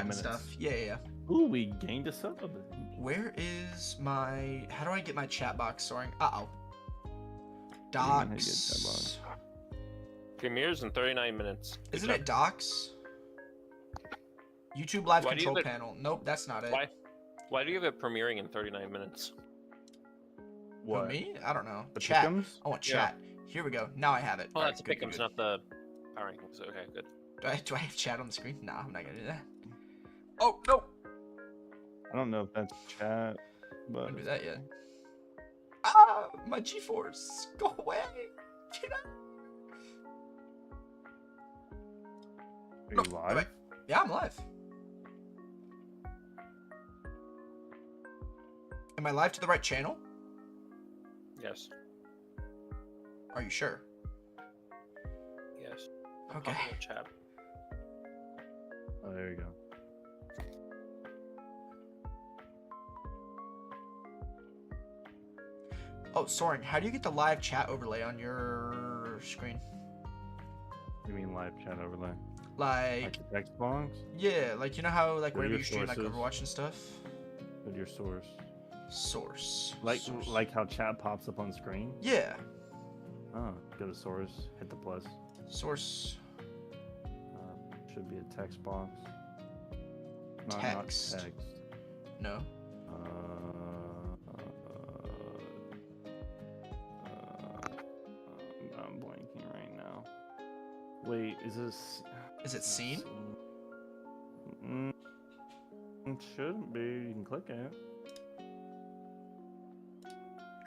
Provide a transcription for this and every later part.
and stuff. Yeah. Ooh, we gained a sub. Where is my... How do I get my chat box soaring? Uh-oh. How do you get chat Docs. box? Premieres in 39 minutes. Good Isn't job. it docs? YouTube live Why do you control have it- panel. Nope, that's not it. Why do you have it premiering in 39 minutes? Who, What? me? I don't know. The Chat. pick'ems? I want Yeah. chat. Here we go. Now I have it. Well, Alright, that's good, Pick'ems, good. not the power rankings. Okay, good. Do I have chat on the screen? Nah, I'm not gonna do that. Oh, no! I don't know if that's chat, I but didn't do that yet. Ah! My G-Force! Go away! Get out! are you No, live? wait. Yeah, I'm live. Am I live to the right channel? Yes. Are you sure? Yes. Okay. Pop in the chat. Oh, there you go. Oh, Soren, how do you get the live chat overlay on your screen? You mean live chat overlay? Like, Like the text box? yeah, like you know how like What are whenever your you stream like sources? Overwatch and stuff? With your source. Source. Like Source. like how chat pops up on screen? Yeah. Oh, go to source, hit the plus. Source. Should be a text box. Not Text. text. No. I'm blanking right now. Wait, is this? Is it scene? It shouldn't be. You can click it.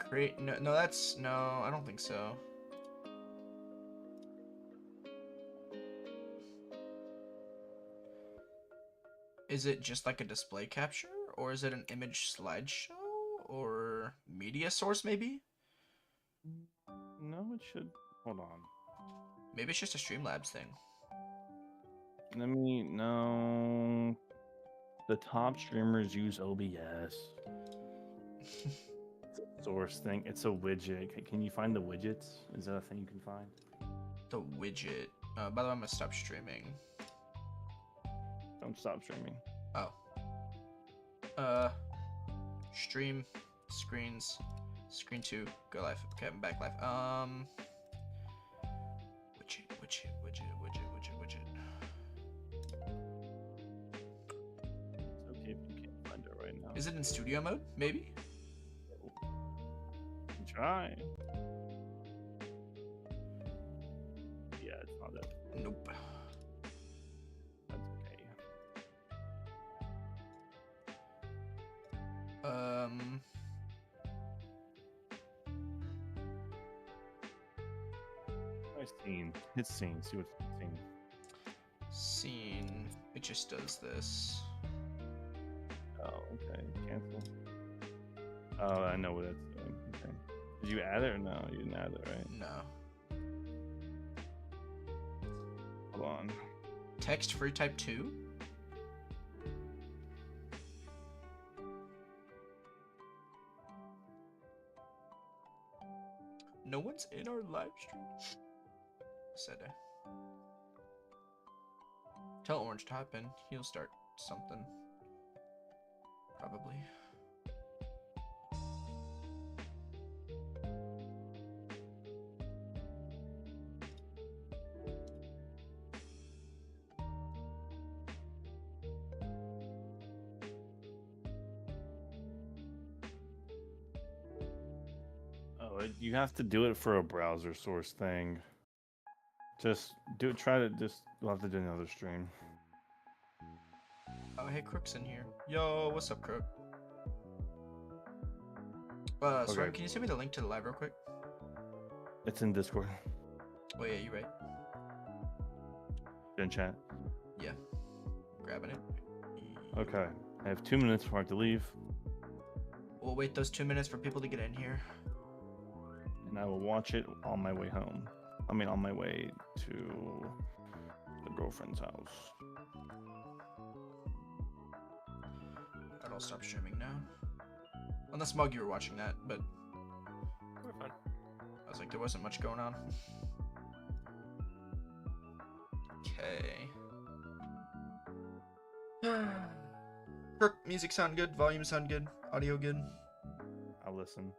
Create. No, no, that's no. I don't think so. Is it just like a display capture, or is it an image slideshow, or media source maybe? No, it should. Hold on. Maybe it's just a Streamlabs thing. Let me know. The top streamers use OBS. It's a source thing. It's a widget. Can you find the widgets? Is that a thing you can find? The widget. By the way, I'm gonna stop streaming. Don't stop streaming. Oh. Stream, screens, screen 2, go live. Okay, I'm back live. Widget. It's okay if you can't find it right now. Is it in studio mode? Maybe? Try. Yeah, it's not that. Nope. That's okay. Nice scene. It's scene. See what's scene. Scene. It just does this. Oh, okay. Cancel. Oh, I know what that's doing. Okay. Did you add it or no? You didn't add it, right? No. Hold on. Text free type 2? No one's in our live stream. Said it. Tell Orange to hop in. He'll start something. Probably. Oh, you have to do it for a browser source thing. Just do it. Try to just. We'll have to do another stream. Oh, hey, Crook's in here. Yo, what's up, Crook? Sorry, Okay. can you send me the link to the live real quick? It's in Discord. Oh, yeah, you right. In chat. Yeah. Grabbing it. Okay. I have 2 minutes before I have to leave, We'll wait those 2 minutes for people to get in here. and I will watch it on my way home. I mean, on my way to the girlfriend's house. Alright, I'll stop streaming now. Unless Mug, you were watching that, but We're fine. I was like, there wasn't much going on. Okay. Crook, music sound good, volume sound good, audio good. I'll listen.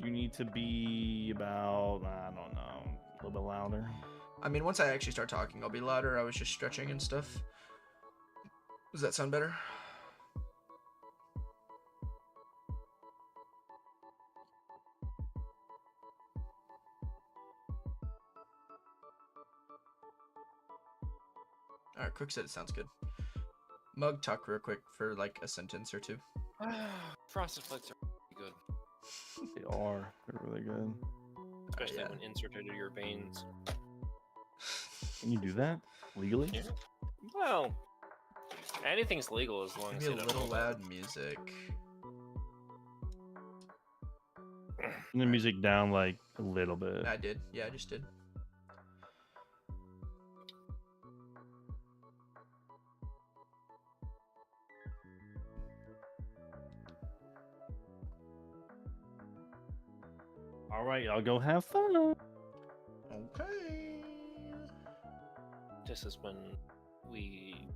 You need to be about, I don't know, a little bit louder. I mean, once I actually start talking, I'll be louder. I was just stretching and stuff. Does that sound better? Alright, Crook said it sounds good. Mug, talk real quick for like a sentence or two. Frosted Flakes are pretty good, They are. They're really good. especially yeah. when inserted into your veins. Can you do that legally? Yeah. Well, anything's legal as long as Maybe you a don't little know. loud music. Turn the music down like a little bit. I did. Yeah, I just did. All right, y'all go have fun. Okay. This is when we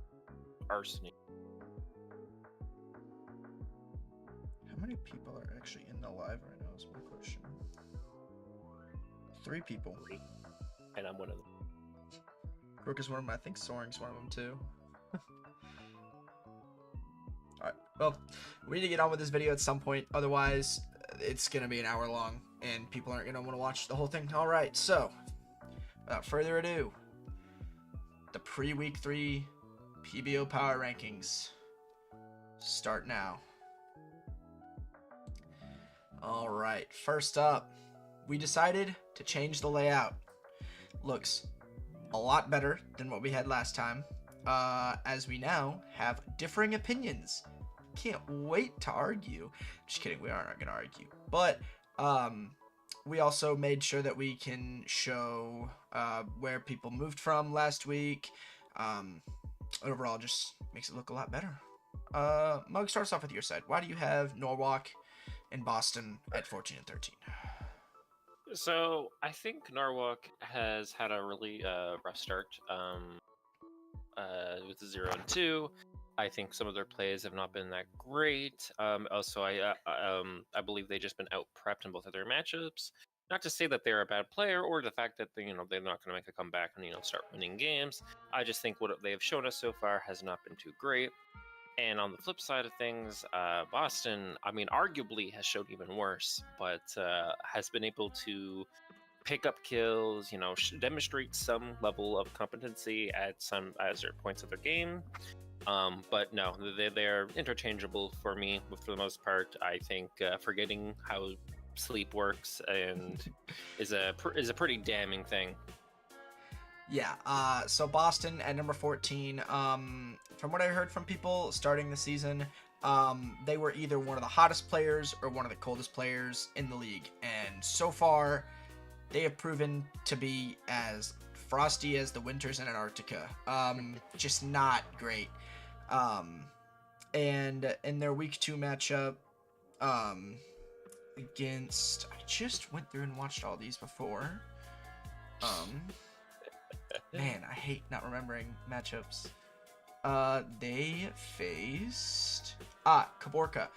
arsonate. How many people are actually in the live right now is my question. 3 people. And I'm one of them. Crook is one of them. I think Soaring's one of them too. Alright, well, we need to get on with this video at some point. Otherwise, it's going to be an hour long and people aren't going to want to watch the whole thing. Alright, so, without further ado, the pre-week 3 PBO power rankings start now. Alright, first up, we decided to change the layout. Looks a lot better than what we had last time, as we now have differing opinions. Can't wait to argue. Just kidding, we aren't going to argue. But we also made sure that we can show where people moved from last week. Overall, just makes it look a lot better. Mug, starts off with your side. Why do you have Norwalk and Boston at 14 and 13? So I think Norwalk has had a really rough start with the 0-2. I think some of their plays have not been that great. Also, I believe they've just been out prepped in both of their matchups. Not to say that they're a bad player or the fact that they're not going to make a comeback and start winning games. I just think what they have shown us so far has not been too great. And on the flip side of things, Boston, I mean, arguably has showed even worse, but has been able to pick up kills, demonstrate some level of competency at some certain points of their game. But no, they're interchangeable for me for the most part. I think forgetting how sleep works and is a pretty damning thing. Yeah, so Boston at number 14, from what I heard from people starting the season, they were either one of the hottest players or one of the coldest players in the league. And so far, they have proven to be as frosty as the winters in Antarctica. Just not great. And in their week 2 matchup, against, I just went through and watched all these before. Man, I hate not remembering matchups. They faced Caborca.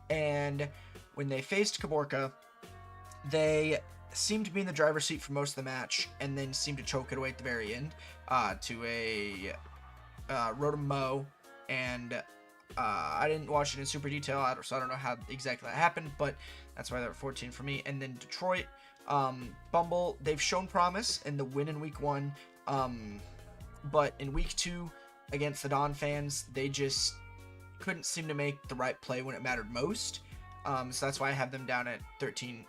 And when they faced Caborca, they seemed to be in the driver's seat for most of the match, and then seemed to choke it away at the very end to a Rotom Mo. And I didn't watch it in super detail, so I don't know how exactly that happened, but that's why they were 14 for me. And then Detroit. Bumble, they've shown promise in the win in week 1, but in week 2 against the Don fans, they just couldn't seem to make the right play when it mattered most. So that's why I have them down at 13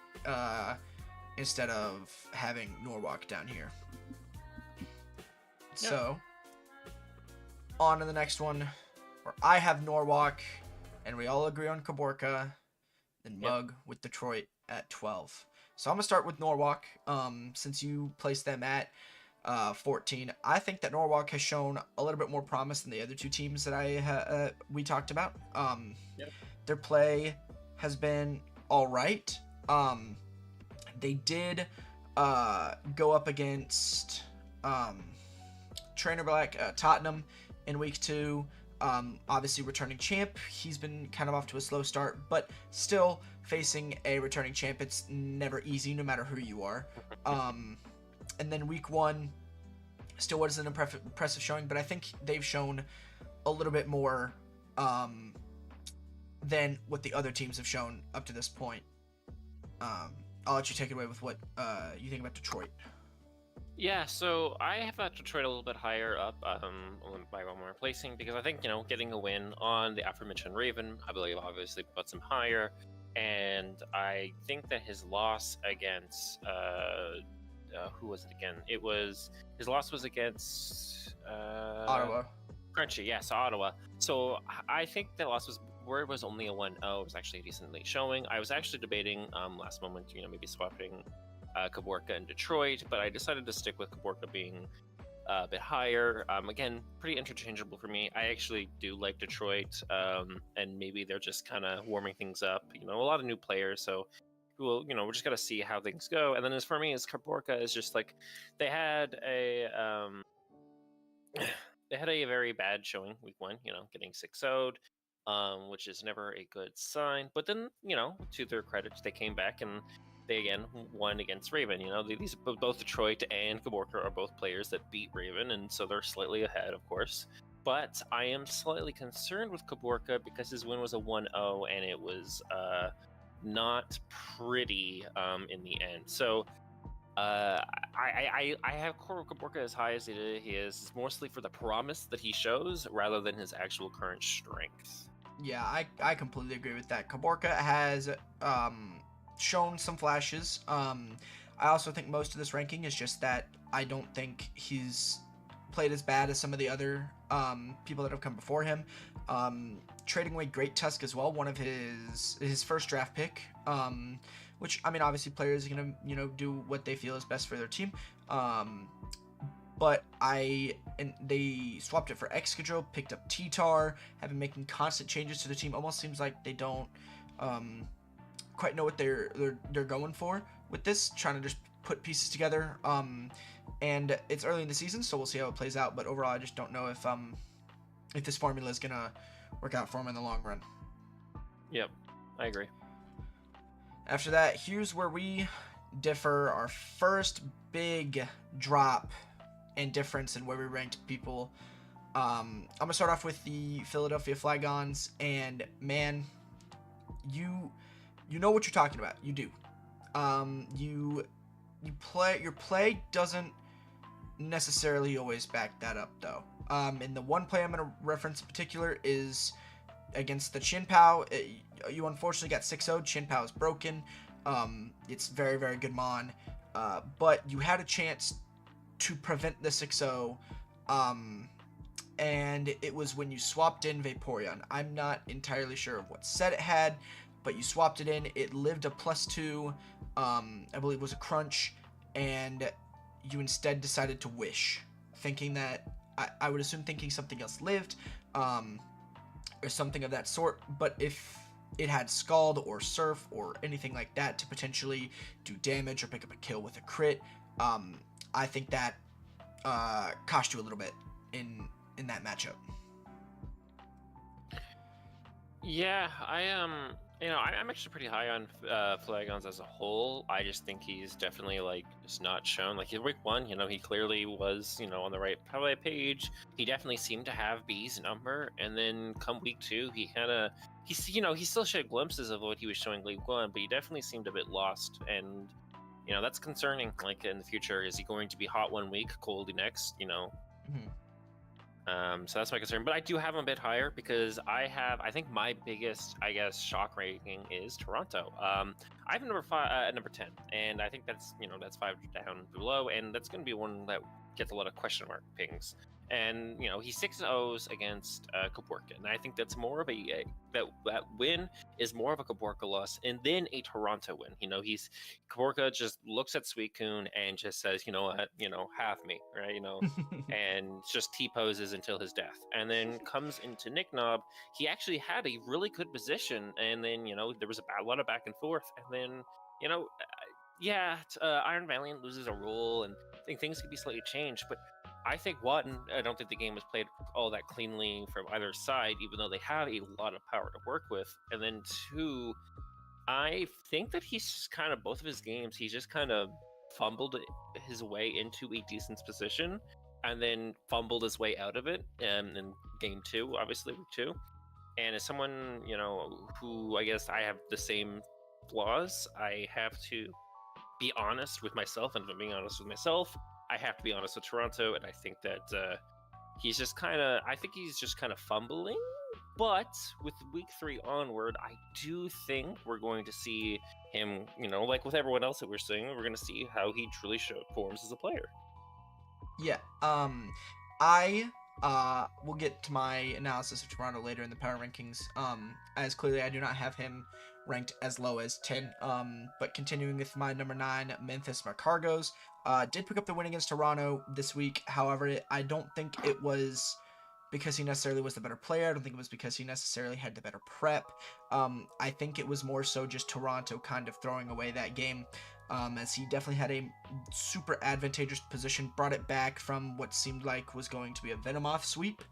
instead of having Norwalk down here. Yeah. So on to the next one, where I have Norwalk and we all agree on Caborca, then Mug with Detroit at 12. So I'm going to start with Norwalk, since you placed them at 14. I think that Norwalk has shown a little bit more promise than the other 2 teams that we talked about. Their play has been all right. They did go up against Trainer Black, Tottenham in week 2. Obviously returning champ. He's been kind of off to a slow start, but still facing a returning champ. It's never easy, no matter who you are. And then week 1 still was an impressive showing, but I think they've shown a little bit more than what the other teams have shown up to this point. I'll let you take it away with what you think about Detroit. Yeah, so I have Detroit a little bit higher up by one more placing because I think, getting a win on the aforementioned Raven, I believe obviously puts him higher. And I think that his loss against, who was it again? His loss was against... Ottawa. Crunchy, yes, Ottawa. So I think that loss was where it was only a 1-0. It was actually decently showing. I was actually debating last moment, maybe swapping Caborca and Detroit, but I decided to stick with Caborca being a bit higher. Again, pretty interchangeable for me. I actually do like Detroit, and maybe they're just kind of warming things up. A lot of new players, so we're just gonna see how things go. And then as for me, as Caborca is just like they had a very bad showing week 1. Getting 6-0'd. Which is never a good sign. But then, to their credit, they came back and they again won against Raven. These both Detroit and Caborca are both players that beat Raven, and so they're slightly ahead, of course. But I am slightly concerned with Caborca because his win was a 1-0, and it was not pretty in the end. So I have Caborca as high as he is mostly for the promise that he shows rather than his actual current strength. Yeah, I completely agree with that. Caborca has shown some flashes. I also think most of this ranking is just that I don't think he's played as bad as some of the other people that have come before him. Trading away Great Tusk as well, one of his first draft pick. Which, I mean, obviously players are going to, do what they feel is best for their team. But they swapped it for Excadrill, picked up T-Tar, have been making constant changes to the team. Almost seems like they don't quite know what they're going for with this, trying to just put pieces together. And it's early in the season, so we'll see how it plays out. But overall, I just don't know if this formula is going to work out for him in the long run. Yep, I agree. After that, here's where we differ. Our first big drop and difference in where we ranked people. I'm gonna start off with the Philadelphia Flygons, and man, you know what you're talking about. You do. Your play doesn't necessarily always back that up though. And the one play I'm gonna reference in particular is against the Chin Pao. You unfortunately got 6-0'd. Chin Pao is broken. It's very, very good mon. But you had a chance to prevent the 6-0. And it was when you swapped in Vaporeon. I'm not entirely sure of what set it had, but you swapped it in. It lived a +2. I believe it was a crunch. And you instead decided to wish, thinking that, I would assume thinking something else lived. Or something of that sort. But if it had Scald or Surf or anything like that to potentially do damage or pick up a kill with a crit, I think that cost you a little bit in that matchup. Yeah, I'm actually pretty high on Flagons as a whole. I just think he's definitely just not shown. In week 1, he clearly was on the right page. He definitely seemed to have B's number, and then come week 2, he still showed glimpses of what he was showing week 1, but he definitely seemed a bit lost, and that's concerning. In the future, is he going to be hot one week, cold the next? Mm-hmm. So that's my concern, but I do have him a bit higher because I think my biggest, shock ranking is Toronto. I have number 10, and I think that's 5 down below, and that's going to be one that gets a lot of question mark pings. And he's 6-0s against Caborca, and I think that's more of that win is more of a Caborca loss, and then a Toronto win. Caborca just looks at Suicune and just says, have me, right? And just T-poses until his death, and then comes into Nick Knob. He actually had a really good position, and then there was a lot of back and forth, and then Iron Valiant loses a role, and I think things could be slightly changed. But I think one, I don't think the game was played all that cleanly from either side, even though they have a lot of power to work with. And then two, I think that he's just kind of both of his games, he's just kind of fumbled his way into a decent position, and then fumbled his way out of it. In game two, obviously week two. And as someone, who I guess I have the same flaws, I have to be honest with myself, and if I'm being honest with myself, I have to be honest with Toronto, and I think that he's just kind of fumbling. But with week 3 onward, I do think we're going to see him, like with everyone else that we're seeing, we're going to see how he truly performs as a player. Yeah. I will get to my analysis of Toronto later in the power rankings. As clearly I do not have him ranked as low as 10. But continuing with my number 9, Memphis Macargos, did pick up the win against Toronto this week. However, I don't think it was because he necessarily was the better player. I don't think it was because he necessarily had the better prep. I think it was more so just Toronto kind of throwing away that game, as he definitely had a super advantageous position, brought it back from what seemed like was going to be a Venomoth sweep.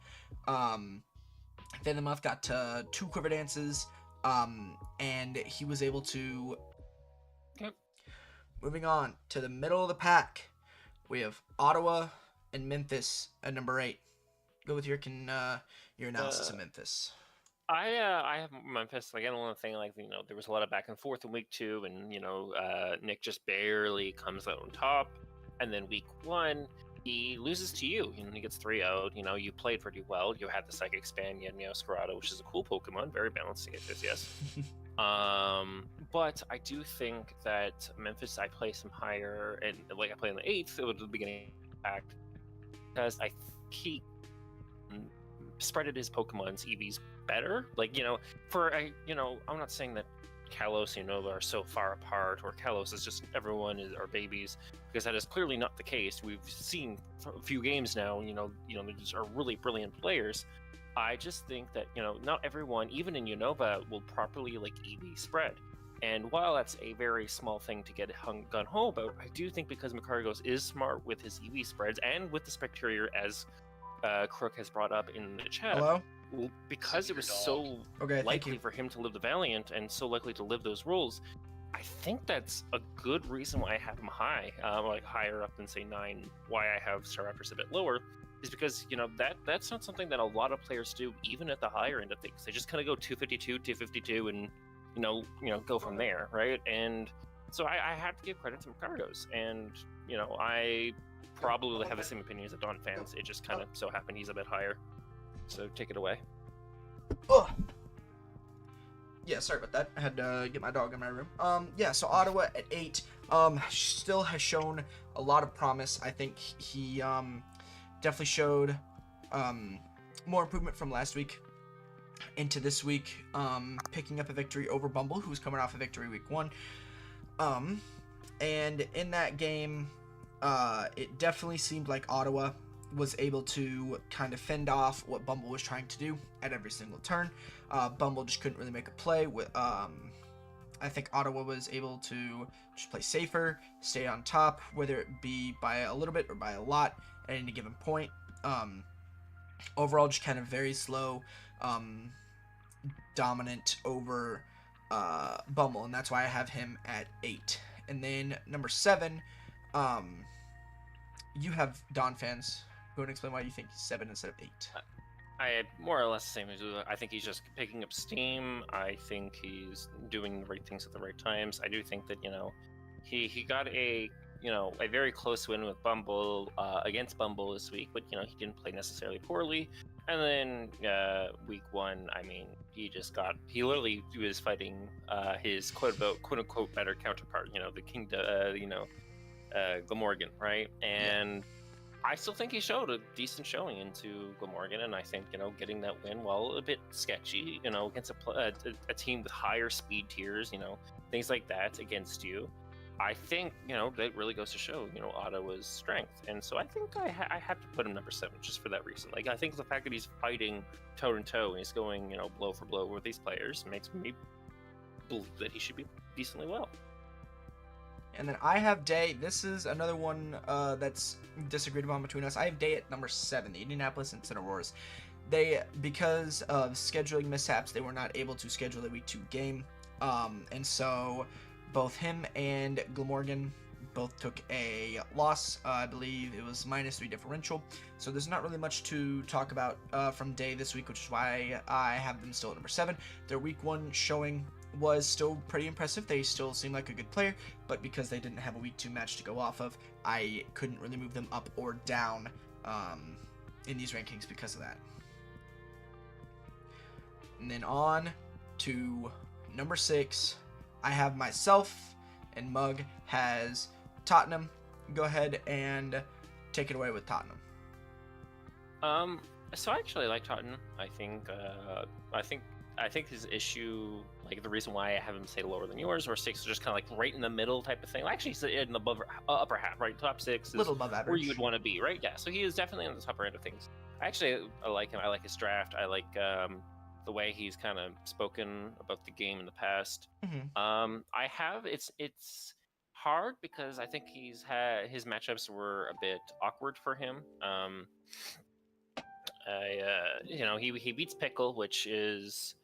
Venomoth got to 2 quiver dances, and he was able to... Yep. Moving on to the middle of the pack, we have Ottawa and Memphis at number 8. Go with your analysis of Memphis. I have Memphis. Again, one thing, there was a lot of back and forth in week 2, and Nick just barely comes out on top. And then week 1, he loses to you. He gets 3-0. You played pretty well. You had the Psychic Span, you had Meowscarada, which is a cool Pokemon, very balanced to get this, yes. But I do think that Memphis, I place him higher, and like I play in the 8th, it was the beginning of the pack, because I think he spreaded his Pokemon's EVs better. I'm not saying that Kalos and Unova are so far apart, or Kalos is just everyone are babies, because that is clearly not the case. We've seen a few games now, these are really brilliant players. I just think that, not everyone, even in Unova, will properly EV spread. And while that's a very small thing to get gun ho about, I do think because Macargos is smart with his EV spreads and with the Specterior, as Crook has brought up in the chat. Hello? Because it was so likely for him to live the Valiant and so likely to live those roles, I think that's a good reason why I have him high, higher up than say 9. Why I have Staraptors a bit lower is because that's not something that a lot of players do, even at the higher end of things. They just kind of go 252, 252, and go from there, right? And so I have to give credit to Macargos, and I probably will have the same opinions as Don fans. It just kind of so happened he's a bit higher. So take it away. Ugh. Yeah, sorry about that. I had to get my dog in my room. So Ottawa at 8, still has shown a lot of promise. I think he definitely showed more improvement from last week into this week, picking up a victory over Bumble, who was coming off a victory week 1. And in that game, it definitely seemed like Ottawa was able to kind of fend off what Bumble was trying to do at every single turn. Bumble just couldn't really make a play. I think Ottawa was able to just play safer, stay on top, whether it be by a little bit or by a lot at any given point. Overall, just kind of very slow, dominant over Bumble, and that's why I have him at 8. And then number 7, you have Don fans. Go ahead and explain why you think he's 7 instead of 8. I more or less the same as you. I think he's just picking up steam. I think he's doing the right things at the right times. I do think that he got a very close win with Bumble against Bumble this week, but he didn't play necessarily poorly. And then week 1, I mean, he literally was fighting his quote unquote better counterpart, the King, Glamorgan, right? And I still think he showed a decent showing into Glamorgan, and I think getting that win, while a bit sketchy, against a team with higher speed tiers, things like that against you, I think that really goes to show Ottawa's strength. And so I think I have to put him number 7 just for that reason. I think the fact that he's fighting toe to toe and he's going blow for blow with these players makes me believe that he should be decently well. And then I have Day. This is another one that's disagreed upon between us. I have Day at number 7, the Indianapolis Incineroars. They, because of scheduling mishaps, they were not able to schedule a week 2 game. And so both him and Glamorgan both took a loss. I believe it was -3 differential. So there's not really much to talk about from Day this week, which is why I have them still at number 7. Their week 1 showing was still pretty impressive. They still seem like a good player, but because they didn't have a week 2 match to go off of, I couldn't really move them up or down in these rankings because of that. And then on to number 6, I have myself, and Mug has Tottenham. Go ahead and take it away with Tottenham. So I actually like Tottenham. I think his issue, like the reason why I have him say lower than yours, or 6 is just kind of like right in the middle type of thing. Actually, he's in the upper half, right? Top 6 is Little above average. where you would want to be, right? Yeah. So he is definitely on the upper end of things. I like him. I like his draft. I like the way he's kind of spoken about the game in the past. Mm-hmm. It's hard because I think his matchups were a bit awkward for him. He beats Pickle, which is,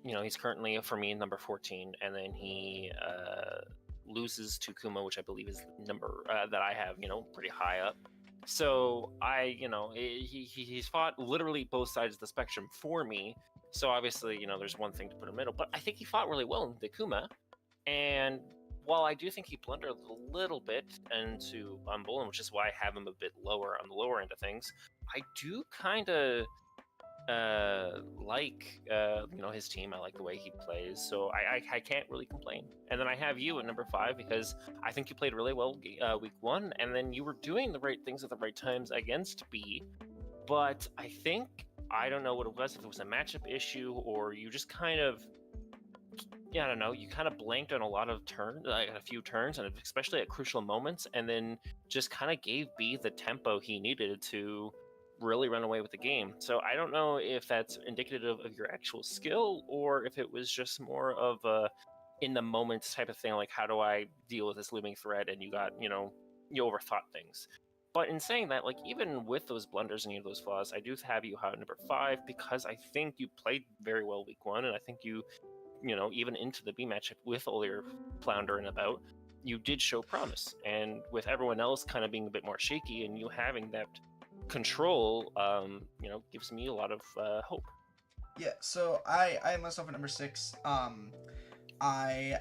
he's currently for me number 14, and then he loses to Kuma, which I believe is the number that I have, pretty high up. So he's fought literally both sides of the spectrum for me. So obviously, there's one thing to put in the middle, but I think he fought really well in the Kuma, and while I do think he blundered a little bit into Bullen, which is why I have him a bit lower on the lower end of things, I do kind of like his team. I like the way he plays, so I can't really complain. And then I have you at number 5 because I think you played really well week 1, and then you were doing the right things at the right times against B. But I don't know what it was, if it was a matchup issue or you just kind of, I don't know, you kind of blanked on a lot of turns, like a few turns, and especially at crucial moments, and then just kind of gave B the tempo he needed to really run away with the game. So I don't know if that's indicative of your actual skill or if it was just more of a in the moment type of thing, like how do I deal with this looming threat, and you overthought things. But in saying that, like, even with those blunders and any of those flaws, I do have you at number 5 because I think you played very well week 1, and I think you even into the B matchup with all your floundering about, you did show promise. And with everyone else kind of being a bit more shaky and you having that control, gives me a lot of hope. Yeah, so I have myself at number 6. I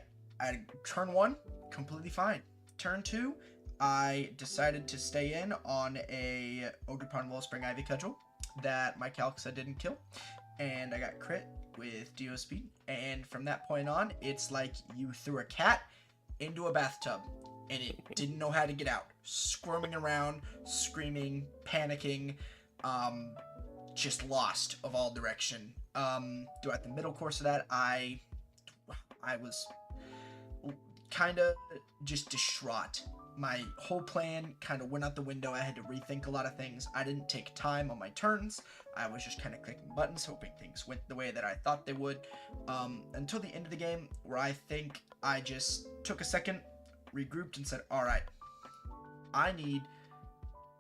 turn 1, completely fine. Turn 2, I decided to stay in on a Ogerpon Wellspring Ivy cudgel that my Calxa didn't kill, and I got crit with Dio Speed, and from that point on, it's like you threw a cat into a bathtub and it didn't know how to get out, squirming around, screaming, panicking, just lost of all direction. Throughout the middle course of that, I was kind of just distraught. My whole plan kind of went out the window. I had to rethink a lot of things. I didn't take time on my turns. I was just kind of clicking buttons, hoping things went the way that I thought they would, until the end of the game, where I think I just took a second, regrouped, and said, all right, I need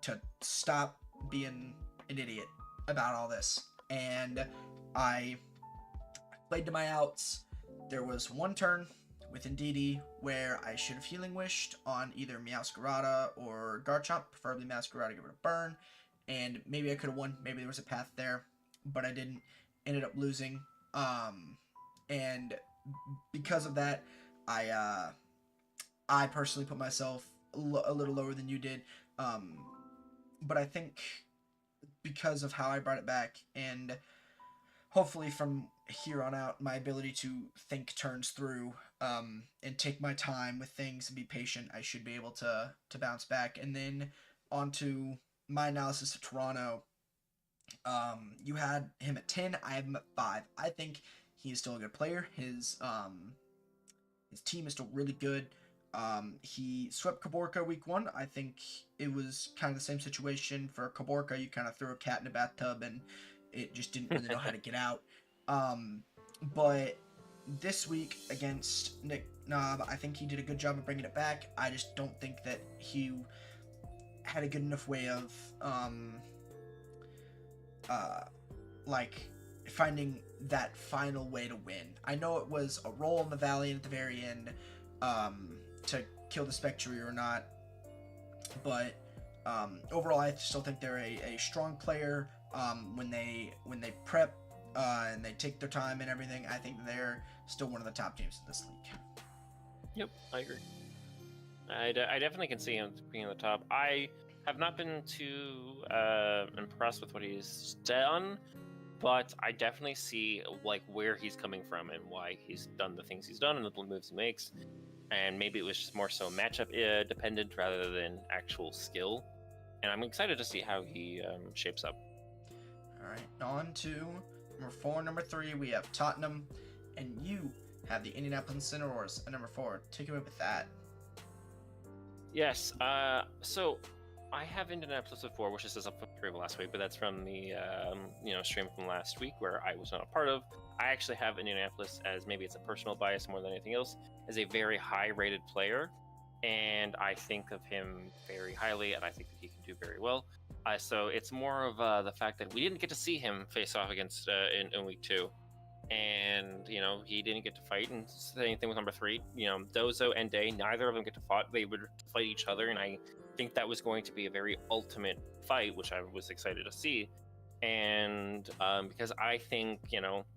to stop being an idiot about all this. And I played to my outs. There was one turn with Indeedee where I should have Healing Wished on either Meowscarada or Garchomp, preferably Meowscarada, give it a burn, and maybe I could have won. Maybe there was a path there, but I didn't. Ended up losing, and because of that, I personally put myself a little lower than you did, but I think because of how I brought it back, and hopefully from here on out, my ability to think turns through, and take my time with things and be patient, I should be able to bounce back. And then onto my analysis of Toronto, you had him at 10, I have him at 5. I think he is still a good player. His team is still really good. He swept Caborca week 1. I think it was kind of the same situation for Caborca. You kind of threw a cat in a bathtub and it just didn't really know how to get out. But this week against Nick Knob, I think he did a good job of bringing it back. I just don't think that he had a good enough way of like finding that final way to win. I know it was a roll in the Valiant at the very end to kill the Spectre or not, but overall I still think they're a strong player. When they prep and they take their time and everything, I think they're still one of the top teams in this league. Yep, I agree. I definitely can see him being in the top. I have not been too impressed with what he's done, but I definitely see like where he's coming from and why he's done the things he's done and the moves he makes. And maybe it was just more so matchup dependent rather than actual skill. And I'm excited to see how he shapes up. All right, on to number 4, number 3. We have Tottenham, and you have the Indianapolis Centaurs at number 4. Take it away with that. Yes. So I have Indianapolis at 4, which is up from 3 last week, but that's from the stream from last week where I was not a part of. I actually have Indianapolis as, maybe it's a personal bias more than anything else, as a very high-rated player, and I think of him very highly, and I think that he can do very well. So it's more of the fact that we didn't get to see him face off against in week 2, and he didn't get to fight. And same thing with number 3. Dozo and Day, neither of them get to fight. They would fight each other, and I think that was going to be a very ultimate fight, which I was excited to see. And because I think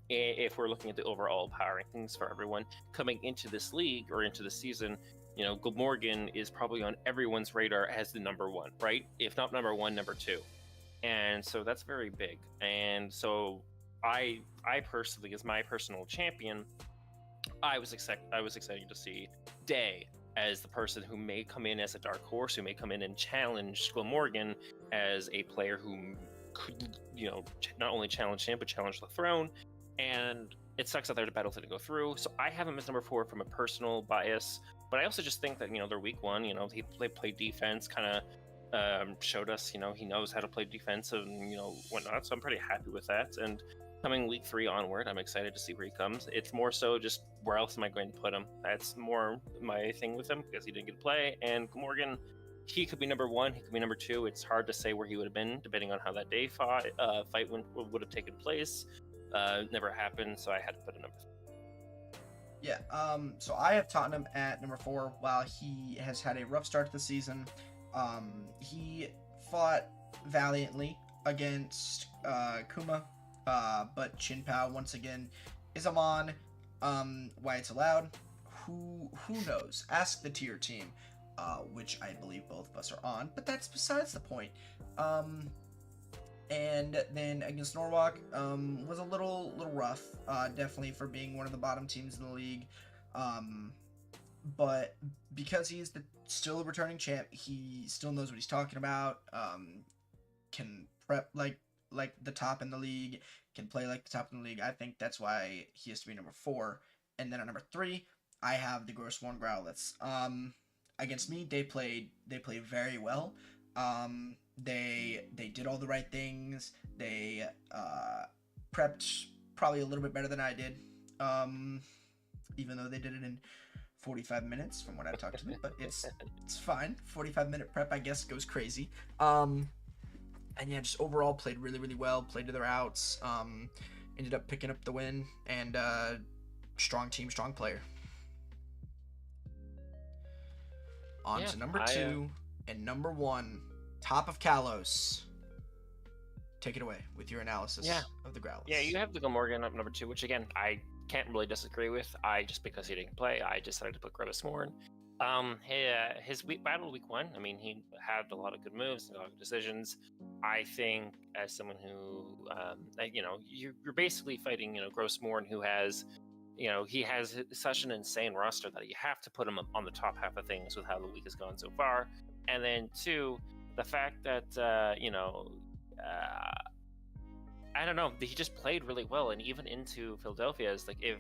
if we're looking at the overall power rankings for everyone coming into this league or into the season, Glamorgan is probably on everyone's radar as the number 1, right? If not number 1, number 2. And so that's very big. And so I personally, as my personal champion, I was excited to see Day as the person who may come in as a dark horse, who may come in and challenge Glamorgan as a player who could, not only challenge him, but challenge the throne. And it sucks that their battle didn't go through. So I have him as number 4 from a personal bias. But I also just think that, their week 1, they played defense, kind of showed us, he knows how to play defense and, whatnot. So I'm pretty happy with that. And coming week 3 onward, I'm excited to see where he comes. It's more so just where else am I going to put him? That's more my thing with him because he didn't get to play. And Morgan, he could be number 1, he could be number 2. It's hard to say where he would have been depending on how that day fight would have taken place. It never happened, so I had to put a number 3. Yeah, so I have Tottenham at number 4. While he has had a rough start to the season, he fought valiantly against Kuma, but Chin Pao once again is Amon. Why it's allowed, who knows? Ask the tier team, which I believe both of us are on, but that's besides the point. And then against Norwalk, was a little rough, definitely for being one of the bottom teams in the league. But because he's still a returning champ, he still knows what he's talking about. Can prep like the top in the league, can play like the top in the league. I think that's why he has to be number 4. And then at number 3, I have the Grossmorn Growlithe. Against me, they played very well. They did all the right things. They prepped probably a little bit better than I did, even though they did it in 45 minutes from what I talked to them. But it's fine. 45-minute prep, I guess, goes crazy. And yeah, just overall played really, really well. Played to their outs. Ended up picking up the win. And strong team, strong player. On to number 2 and number 1. Top of Kalos. Take it away with your analysis of the Growlithe. Yeah, you have the Glamorgan up number 2, which again, I can't really disagree with. Just because he didn't play, I decided to put Grossmorn. His battle week 1, I mean, he had a lot of good moves, a lot of good decisions. I think as someone who, you're basically fighting, Grossmorn, who has, he has such an insane roster that you have to put him on the top half of things with how the week has gone so far. And then 2, the fact that, I don't know, he just played really well. And even into Philadelphia, is like if,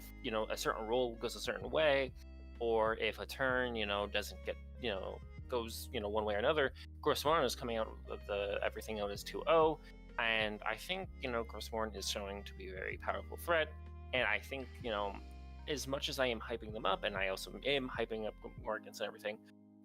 a certain role goes a certain way, or if a turn, doesn't get, goes, one way or another, Grossmorn is coming out of everything out as 2-0. And I think, Grossmorn is showing to be a very powerful threat. And I think, as much as I am hyping them up, and I also am hyping up Morgans and everything,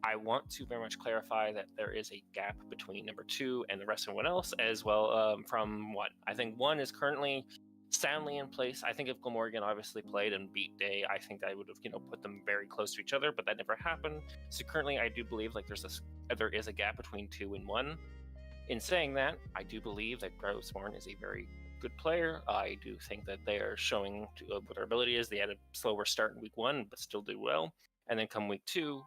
I want to very much clarify that there is a gap between number 2 and the rest of everyone else as well. From what I think 1 is currently soundly in place. I think if Glamorgan obviously played and beat Day, I think I would have put them very close to each other, but that never happened. So currently, I do believe like there is a gap between 2 and 1. In saying that, I do believe that Grousmorn is a very good player. I do think that they are showing what their ability is. They had a slower start in week 1, but still did well. And then come week 2,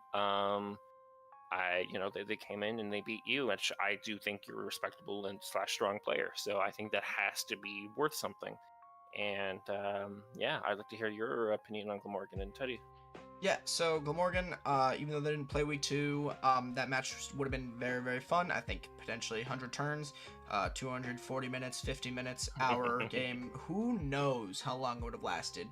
they came in and they beat you, which I do think you're a respectable and / strong player. So I think that has to be worth something. And I'd like to hear your opinion on Glamorgan and Teddy. Yeah, so Glamorgan, even though they didn't play week 2, that match would have been very, very fun. I think potentially 100 turns, 240 minutes, 50 minutes, hour game. Who knows how long it would have lasted.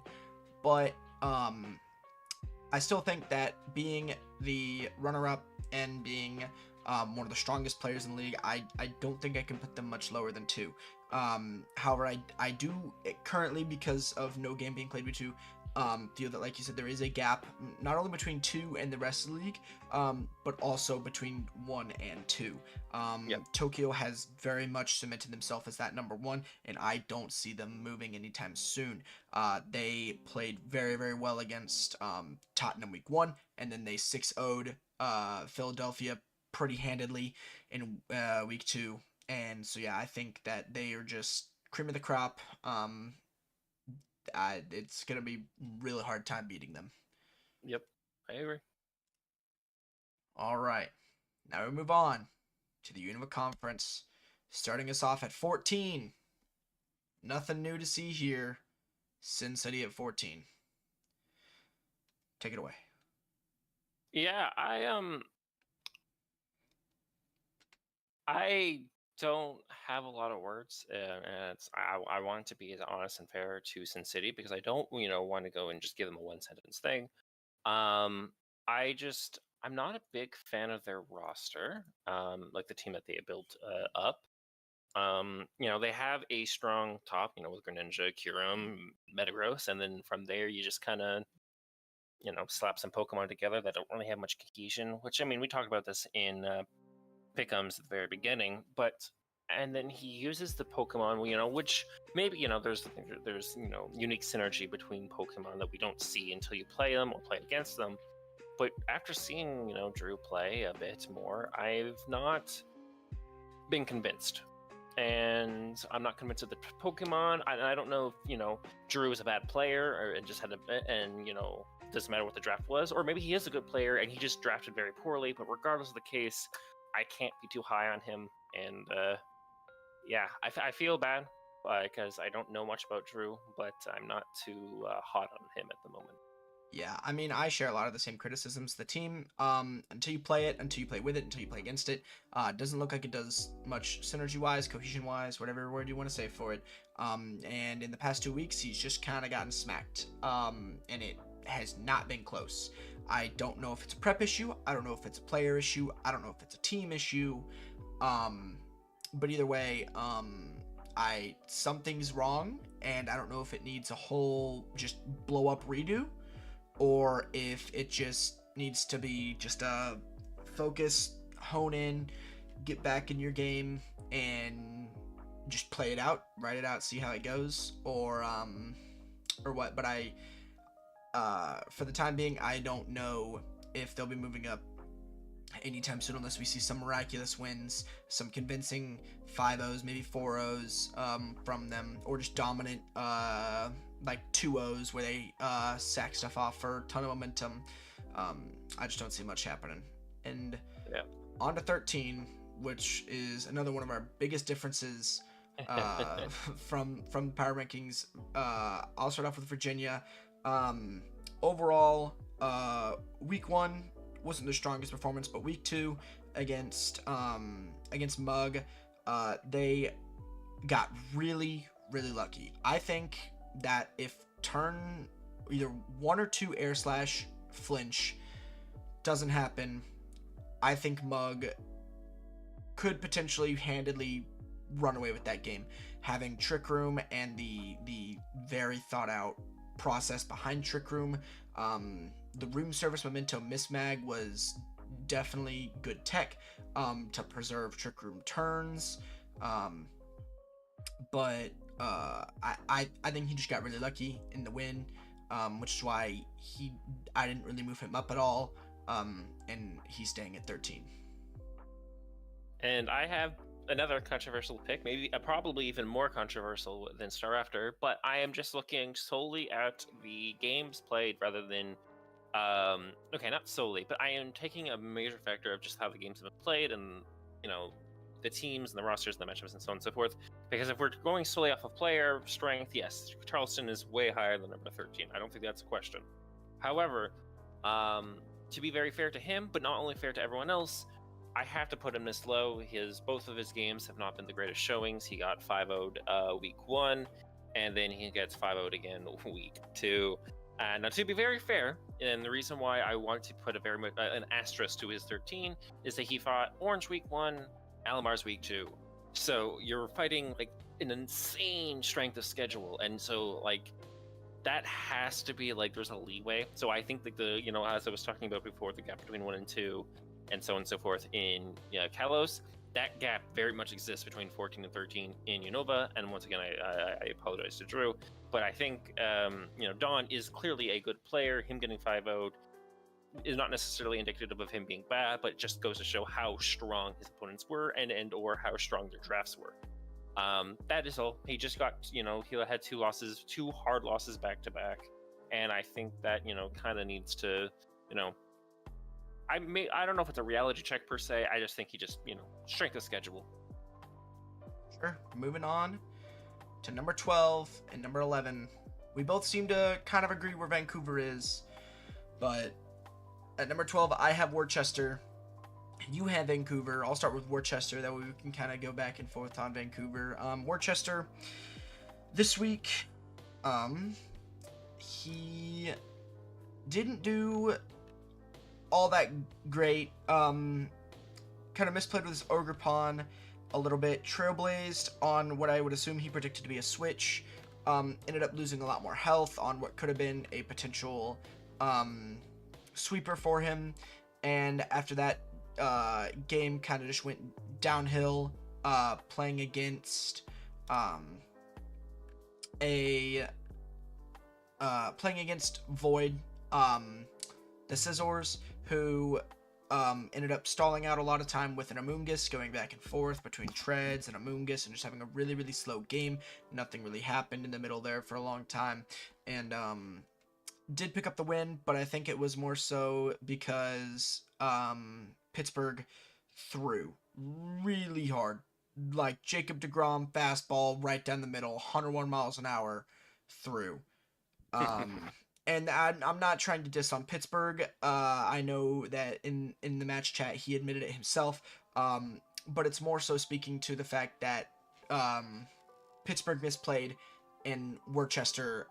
But I still think that being the runner-up and being one of the strongest players in the league, I don't think I can put them much lower than 2. However, I do currently, because of no game being played with 2, feel that, like you said, there is a gap not only between 2 and the rest of the league, but also between 1 and 2. Tokyo has very much cemented themselves as that number 1, and I don't see them moving anytime soon. They played very, very well against Tottenham week 1, and then they 6-0'd Philadelphia pretty handedly in week 2. And so, yeah, I think that they are just cream of the crop. It's going to be really hard time beating them. Yep, I agree. All right. Now we move on to the Unova Conference. Starting us off at 14. Nothing new to see here. Sin City at 14. Take it away. Yeah, I don't have a lot of words, and I want to be as honest and fair to Sin City because I don't want to go and just give them a one sentence thing. I'm not a big fan of their roster, like the team that they built up. They have a strong top, with Greninja, Kyurem, Metagross, and then from there you just kind of slap some Pokemon together that don't really have much cohesion. Which we talked about this in Pick'ems at the very beginning, and then he uses the Pokemon, which maybe there's unique synergy between Pokemon that we don't see until you play them or play against them. But after seeing Drew play a bit more, I've not been convinced, and I'm not convinced of the Pokemon. I don't know if Drew is a bad player and just had doesn't matter what the draft was, or maybe he is a good player and he just drafted very poorly. But regardless of the case, I can't be too high on him, and I feel bad because I don't know much about Drew, but I'm not too hot on him at the moment. Yeah, I share a lot of the same criticisms. The team, until you play it, until you play with it, until you play against it, doesn't look like it does much synergy-wise, cohesion-wise, whatever word you want to say for it. And in the past 2 weeks, he's just kind of gotten smacked, and it has not been close. I don't know if it's a prep issue. I don't know if it's a player issue. I don't know if it's a team issue. But either way, something's wrong, and I don't know if it needs a whole just blow up redo, or if it just needs to be just a focus, hone in, get back in your game, and just play it out, write it out, see how it goes, or what. But for the time being, I don't know if they'll be moving up anytime soon unless we see some miraculous wins, some convincing 5-0s, maybe 4-0s from them, or just dominant like 2-0s where they sack stuff off for a ton of momentum. I just don't see much happening. And on to 13, which is another one of our biggest differences from the power rankings. I'll start off with Virginia. Overall, week 1 wasn't their strongest performance, but week 2 against Mug, they got really, really lucky. I think that if turn either 1 or 2 air slash flinch doesn't happen, I think Mug could potentially handedly run away with that game, having Trick Room and the very thought out process behind Trick Room. The room service memento mismag was definitely good tech to preserve Trick Room turns. But I think he just got really lucky in the win, which is why I didn't really move him up at all, and he's staying at 13. And I have another controversial pick, maybe probably even more controversial than Star After, but I am just looking solely at the games played rather than okay, not solely, but I am taking a major factor of just how the games have been played and, you know, the teams and the rosters and the matchups and so on and so forth. Because if we're going solely off of player strength, yes, Charleston is way higher than number 13. I don't think that's a question. However, to be very fair to him, but not only fair to everyone else, I have to put him this low. Both of his games have not been the greatest showings. He got 5-0'd week 1, and then he gets 5-0'd again week 2. Now, to be very fair, and the reason why I want to put an asterisk to his 13 is that he fought Orange week 1, Alamar's week 2. So you're fighting like an insane strength of schedule, and so like that has to be like there's a leeway. So I think that as I was talking about before, the gap between 1 and 2, and so on and so forth in Kalos, that gap very much exists between 14 and 13 in Unova. And once again, I apologize to Drew, but I think Dawn is clearly a good player. Him getting 5-0'd is not necessarily indicative of him being bad, but it just goes to show how strong his opponents were and or how strong their drafts were. That is all. He just got, he had 2 hard losses back to back, and I think that kind of needs to, I don't know if it's a reality check per se. I just think he just strength of schedule. Sure. Moving on to number 12 and number 11. We both seem to kind of agree where Vancouver is, but at number 12, I have Worcester. You have Vancouver. I'll start with Worcester. That way we can kind of go back and forth on Vancouver. Worcester, this week, he didn't do all that great. Kind of misplayed with his Ogre Pawn a little bit. Trailblazed on what I would assume he predicted to be a switch. Ended up losing a lot more health on what could have been a potential sweeper for him, and after that game kind of just went downhill, playing against Void, the Scissors, who ended up stalling out a lot of time with an Amoonguss, going back and forth between Treads and Amoonguss and just having a really, really slow game. Nothing really happened in the middle there for a long time, and did pick up the win, but I think it was more so because Pittsburgh threw really hard, like Jacob deGrom fastball right down the middle, 101 miles an hour through. And I'm not trying to diss on Pittsburgh. I know that in the match chat he admitted it himself, but it's more so speaking to the fact that Pittsburgh misplayed and Worcester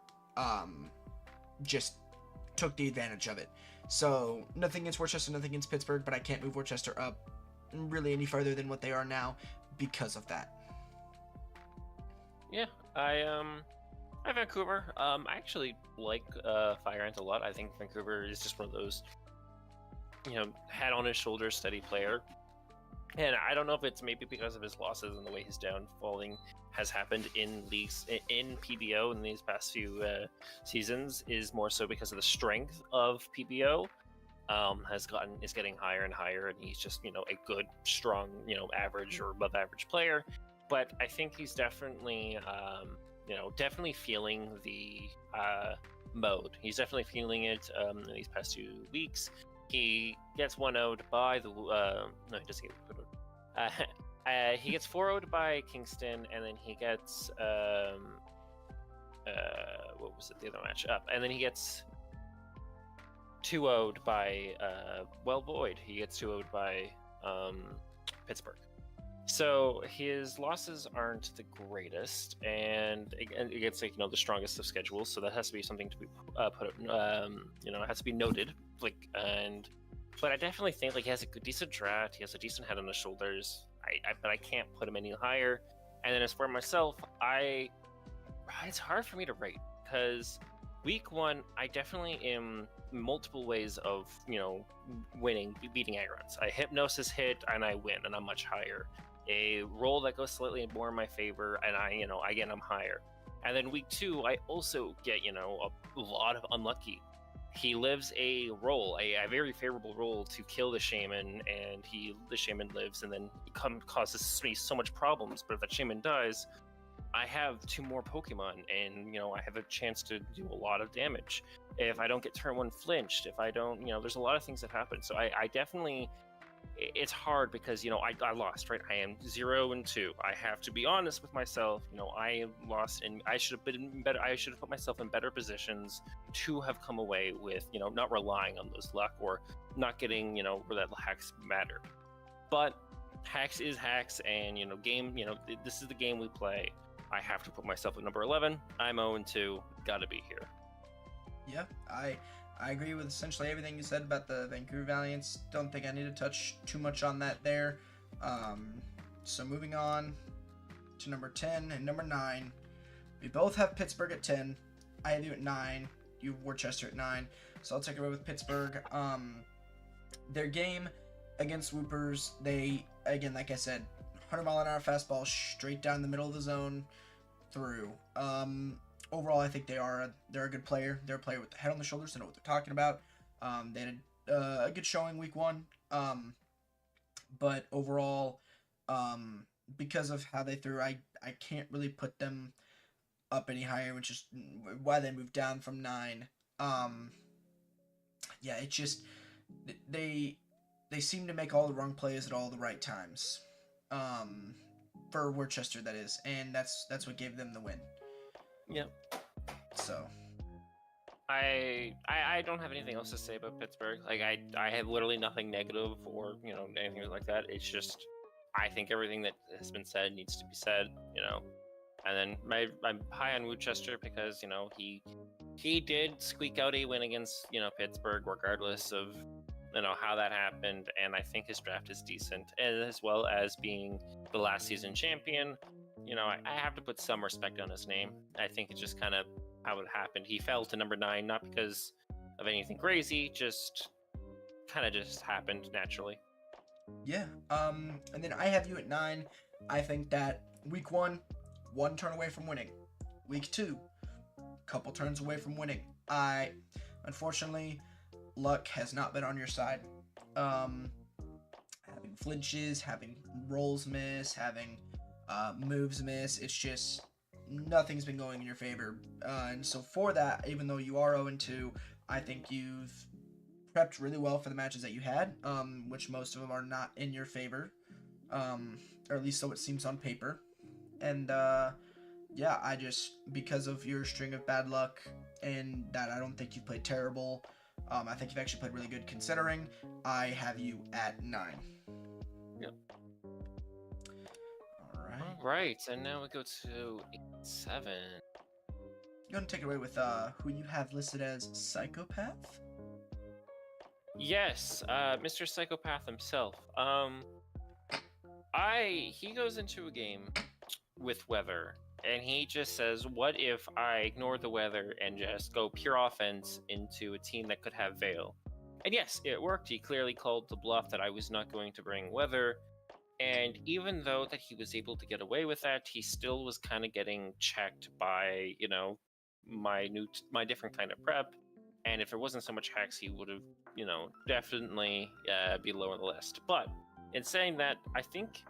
just took the advantage of it. So nothing against Worcester, nothing against Pittsburgh, but I can't move Worcester up really any further than what they are now because of that. Yeah, I Vancouver. I actually like Fire Ant a lot. I think Vancouver is just one of those, head on his shoulders, steady player. And I don't know if it's maybe because of his losses and the way his downfalling has happened in leagues in PBO in these past few seasons is more so because of the strength of PBO is getting higher and higher, and he's just a good, strong, average or above average player. But I think he's definitely definitely feeling the mode. He's definitely feeling it in these past 2 weeks. He gets 1-0'd by the no, he doesn't get 1-0'd. He gets 4-0'd by Kingston, and then he gets what was it, the other match up, and then he gets 2-0'd by Void. He gets 2-0'd by Pittsburgh. So his losses aren't the greatest, and it gets the strongest of schedules. So that has to be something to be it has to be noted. But I definitely think he has a good, decent draft. He has a decent head on his shoulders. But I can't put him any higher. And then as for myself, it's hard for me to rate because week one, I definitely am multiple ways of, winning, beating Agrons. I hypnosis hit and I win, and I'm much higher. A roll that goes slightly more in my favor, and I'm higher. And then week two, I also get, a lot of unlucky. He lives a roll, a very favorable roll to kill the shaman, and the shaman lives, and then he causes me so much problems. But if that shaman dies, I have 2 more Pokemon, and I have a chance to do a lot of damage. If I don't get turn 1 flinched, if I don't, there's a lot of things that happen. So I definitely, it's hard because I lost, right? I am 0-2. I have to be honest with myself. I lost, and I should have been better. I should have put myself in better positions to have come away with not relying on those luck or not getting where that hacks matter. But hacks is hacks, and game. This is the game we play. I have to put myself at number 11. I'm 0-2. Gotta be here. Yeah, I agree with essentially everything you said about the Vancouver Valiants. Don't think I need to touch too much on that there. So moving on to number 10 and number 9. We both have Pittsburgh at 10. I have you at 9. You have Worcester at 9. So I'll take it away with Pittsburgh. Their game against Whoopers, they, again, like I said, 100-mile-an-hour fastball straight down the middle of the zone through. Overall, I think they're a good player. They're a player with the head on the shoulders. They know what they're talking about. They had a good showing week one. But overall, because of how they threw, I can't really put them up any higher, which is why they moved down from 9. Yeah, it just they seem to make all the wrong plays at all the right times. For Worcester, that is, and that's what gave them the win. Yeah. So I don't have anything else to say about Pittsburgh. Like I have literally nothing negative or anything like that. It's just I think everything that has been said needs to be said. And then I'm high on Worcester because he did squeak out a win against Pittsburgh regardless of how that happened, and I think his draft is decent, and as well as being the last season champion. I have to put some respect on his name. I think it's just kind of how it happened. He fell to number 9, not because of anything crazy, just kind of just happened naturally. Yeah. And then I have you at 9. I think that week 1 turn away from winning. Week 2, couple turns away from winning. Unfortunately, luck has not been on your side. Having flinches, having rolls miss, having moves miss, it's just nothing's been going in your favor. And so for that, even though you are 0-2, I think you've prepped really well for the matches that you had, which most of them are not in your favor, or at least so it seems on paper. And yeah, I just, because of your string of bad luck and that I don't think you played terrible, I think you've actually played really good considering. I have you at 9. Yep. All right, and now we go to 8-7. You want to take it away with who you have listed as Psychopath? Yes, Mr. Psychopath himself. He goes into a game with weather, and he just says, what if I ignore the weather and just go pure offense into a team that could have Veil? And yes, it worked. He clearly called the bluff that I was not going to bring weather. And even though that he was able to get away with that, he still was kind of getting checked by, my different kind of prep. And if there wasn't so much hacks, he would have, definitely be lower on the list. But in saying that, I think,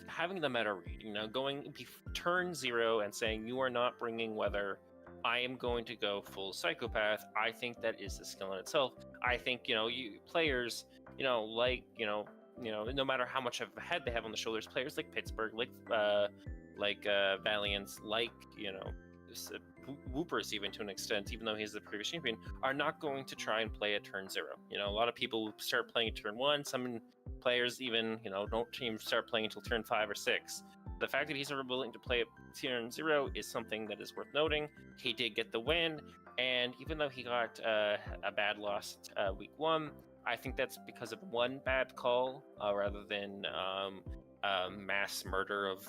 having the meta read, going turn 0 and saying you are not bringing weather, I am going to go full Psychopath. I think that is the skill in itself. I think, you players, no matter how much of a head they have on the shoulders, players like Pittsburgh, like Valiants, Whoopers even to an extent, even though he's the previous champion, are not going to try and play at turn 0. A lot of people start playing at turn 1. Some players even, don't even start playing until turn 5 or 6. The fact that he's willing to play at turn 0 is something that is worth noting. He did get the win, and even though he got a bad loss week 1, I think that's because of one bad call rather than mass murder of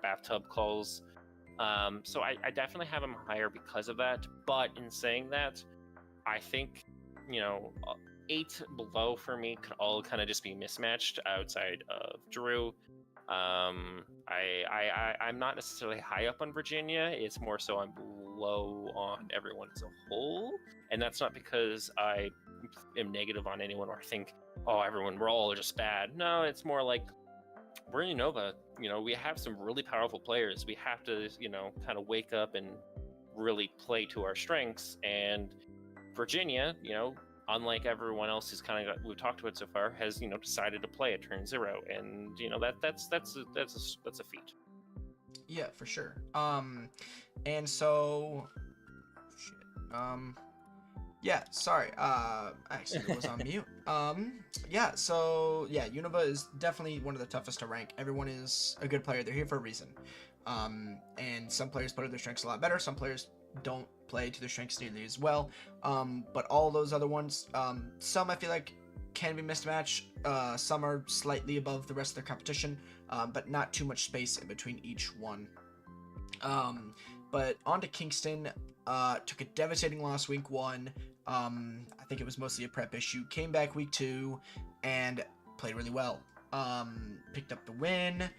bathtub calls. So I definitely have them higher because of that. But in saying that, I think, 8 below for me could all kind of just be mismatched outside of Drew. I'm not necessarily high up on Virginia. It's more so I'm low on everyone as a whole, and that's not because I am negative on anyone or think, oh, we're all just bad. No, it's more like we're Unova. We have some really powerful players. We have to, kind of wake up and really play to our strengths. And Virginia, unlike everyone else who's kind of we've talked about so far, has decided to play at turn 0, and that's a feat. Yeah, for sure. And so, shit. Yeah, sorry. I actually was on mute. Yeah, so yeah, Unova is definitely one of the toughest to rank. Everyone is a good player. They're here for a reason. And some players play to their strengths a lot better. Some players don't play to their strengths nearly as well. But all those other ones, some I feel like can be mismatched. Some are slightly above the rest of their competition, but not too much space in between each one. But on to Kingston. Took a devastating loss week 1. I think it was mostly a prep issue. Came back week 2 and played really well. Picked up the win.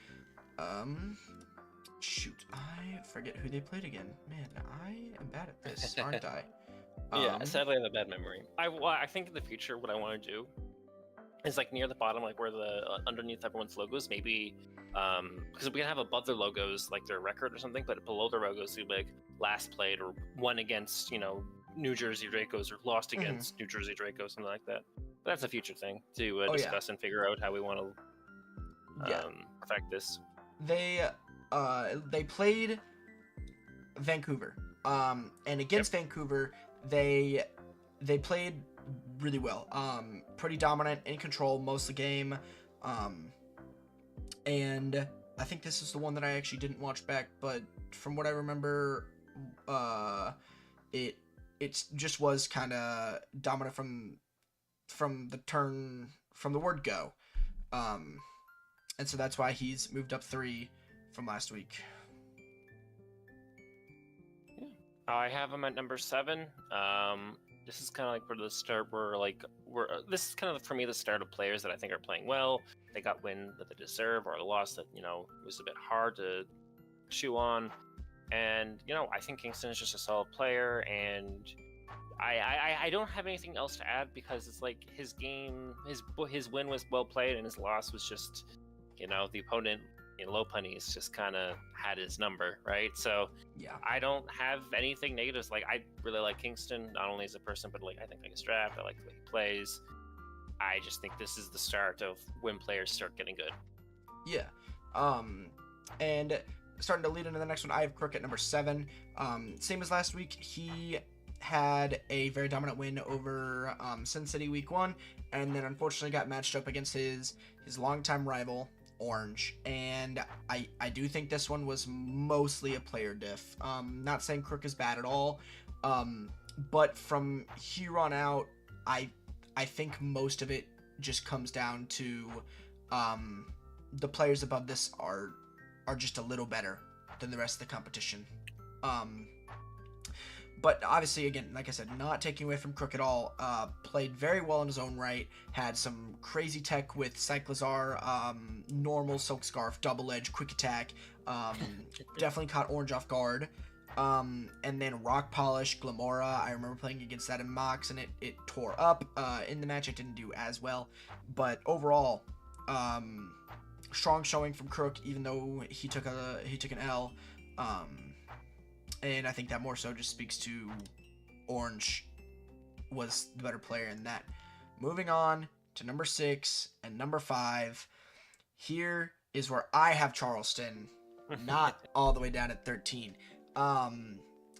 Shoot, I forget who they played again. Man, I am bad at this, aren't I? Yeah, sadly I have a bad memory. I think in the future what I want to do is like near the bottom, like where the underneath everyone's logos, maybe because we can have above their logos like their record or something, but below their logos be like last played or won against New Jersey Dracos or lost against New Jersey Dracos, something like that. But that's a future thing to discuss and figure out how we want to affect this. They played Vancouver, and against Vancouver they played really well. Pretty dominant, in control most of the game. And I think this is the one that I actually didn't watch back, but from what I remember, it just was kind of dominant from the word go. And so that's why he's moved up 3 from last week. Yeah. I have him at number 7. This is kind of like for the start this is kind of for me the start of players that I think are playing well. They got win that they deserve, or a loss that was a bit hard to chew on. And I think Kingston is just a solid player, and I don't have anything else to add because it's like his game, his win was well played, and his loss was just the opponent in low pennies just kind of had his number, right? So yeah, I don't have anything negatives. Like I really like Kingston, not only as a person, but I think his draft. I like the way he plays. I just think this is the start of when players start getting good. Yeah. And starting to lead into the next one, I have Crook at number 7. Same as last week, he had a very dominant win over Sin City week 1, and then unfortunately got matched up against his longtime rival, Orange. And I do think this one was mostly a player diff. Not saying Crook is bad at all, but from here on out, I think most of it just comes down to the players above this are just a little better than the rest of the competition. But obviously, again, like I said, not taking away from Crook at all. Played very well in his own right. Had some crazy tech with Cyclizar, normal Silk Scarf, Double Edge, Quick Attack. Definitely caught Orange off guard. And then Rock Polish, Glamora. I remember playing against that in Mox, and it tore up. In the match, it didn't do as well. But overall, strong showing from Crook, even though he took an L. And I think that more so just speaks to Orange was the better player in that. Moving on to number 6 and number 5. Here is where I have Charleston, not all the way down at 13.